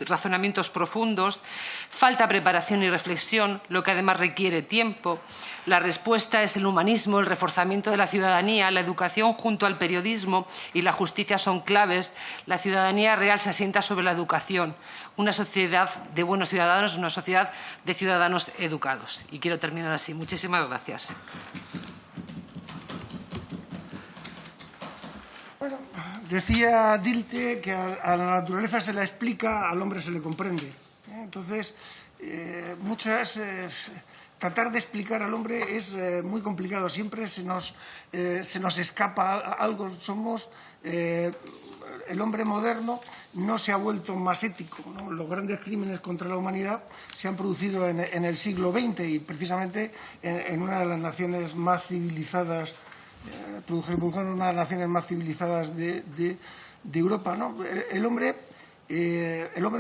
razonamientos profundos, falta preparación y reflexión, lo que además requiere tiempo. La respuesta es el humanismo, el reforzamiento de la ciudadanía, la educación junto al periodismo y la justicia son claves. La ciudadanía real se asienta sobre la educación. Una sociedad de buenos ciudadanos es una sociedad de ciudadanos educados. Y quiero terminar así. Muchísimas gracias. Bueno, decía Dilthey que a la naturaleza se la explica, al hombre se le comprende. Entonces, tratar de explicar al hombre es muy complicado. Siempre se nos escapa algo. El hombre moderno no se ha vuelto más ético, ¿no? Los grandes crímenes contra la humanidad se han producido en el siglo XX y precisamente en una de las naciones más civilizadas, produjeron una de las naciones más civilizadas de Europa, ¿no? El hombre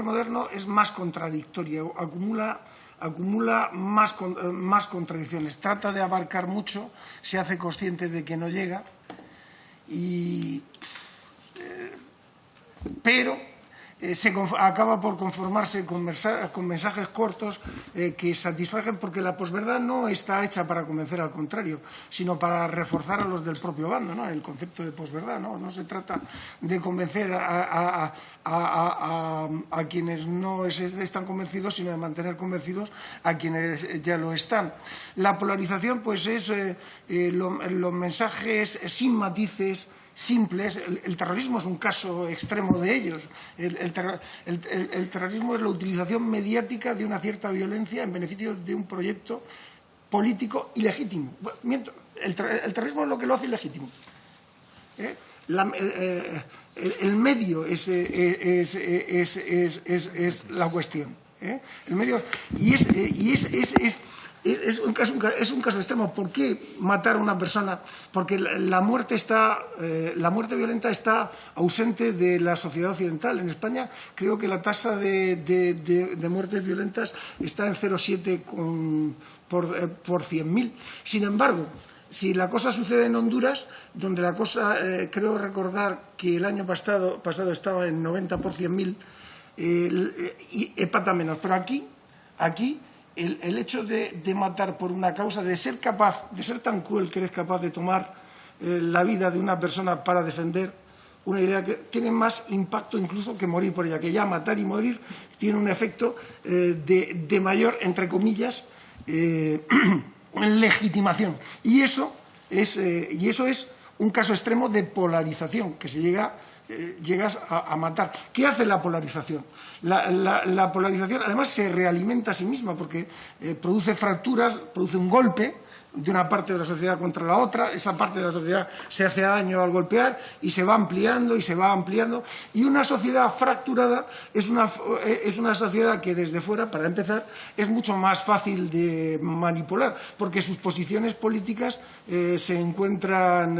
moderno es más contradictorio, acumula más contradicciones, trata de abarcar mucho, se hace consciente de que no llega, pero acaba por conformarse con mensajes cortos que satisfacen, porque la posverdad no está hecha para convencer, al contrario, sino para reforzar a los del propio bando, ¿no? El concepto de posverdad, no se trata de convencer a quienes no están convencidos, sino de mantener convencidos a quienes ya lo están. La polarización, pues, es los mensajes sin matices, simples. El terrorismo es un caso extremo de ellos. El terrorismo es la utilización mediática de una cierta violencia en beneficio de un proyecto político ilegítimo. Miento, el terrorismo es lo que lo hace ilegítimo. El medio es la cuestión. El medio, es un caso extremo. ¿Por qué matar a una persona? Porque la muerte violenta está ausente de la sociedad occidental. En España creo que la tasa de muertes violentas está en 0,7 por 100.000. Sin embargo, si la cosa sucede en Honduras, donde la cosa, creo recordar que el año pasado estaba en 90 por 100.000, y empata menos. Pero aquí el hecho de matar por una causa, de ser tan cruel que eres capaz de tomar la vida de una persona para defender una idea, que tiene más impacto incluso que morir por ella, que ya matar y morir tiene un efecto de mayor, entre comillas, legitimación. Y eso es un caso extremo de polarización, que se llega llegas a matar. ¿Qué hace la polarización? La polarización además se realimenta a sí misma porque produce fracturas, produce un golpe de una parte de la sociedad contra la otra, esa parte de la sociedad se hace daño al golpear y se va ampliando y se va ampliando, y una sociedad fracturada es una sociedad que desde fuera, para empezar, es mucho más fácil de manipular, porque sus posiciones políticas se encuentran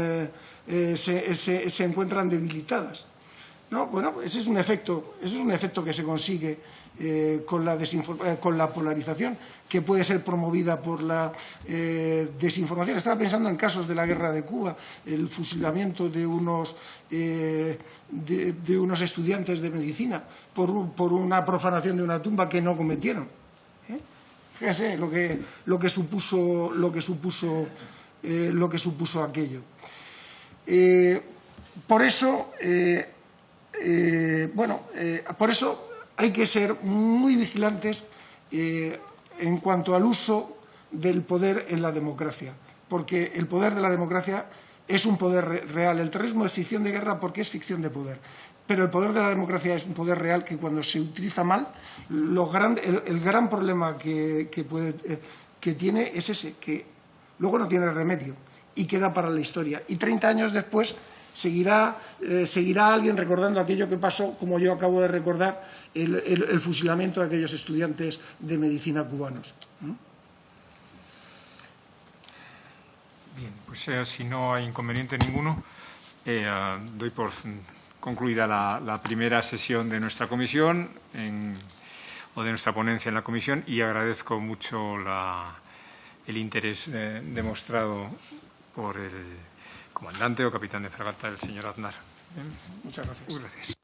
debilitadas, ¿no? Bueno, ese es un efecto que se consigue con la polarización, que puede ser promovida por la desinformación. Estaba pensando en casos de la guerra de Cuba, el fusilamiento de unos estudiantes de medicina por una profanación de una tumba que no cometieron. Fíjense lo que supuso aquello. Por eso hay que ser muy vigilantes en cuanto al uso del poder en la democracia, porque el poder de la democracia es un poder real. El terrorismo es ficción de guerra porque es ficción de poder, pero el poder de la democracia es un poder real que cuando se utiliza mal, el gran problema que tiene es ese, que luego no tiene remedio y queda para la historia. Y 30 años después seguirá alguien recordando aquello que pasó, como yo acabo de recordar, el fusilamiento de aquellos estudiantes de medicina cubanos. Bien, pues si no hay inconveniente ninguno, doy por concluida la primera sesión de nuestra comisión o de nuestra ponencia en la comisión, y agradezco mucho el interés demostrado por el comandante o capitán de fragata, el señor Aznar. Muchas gracias. Gracias.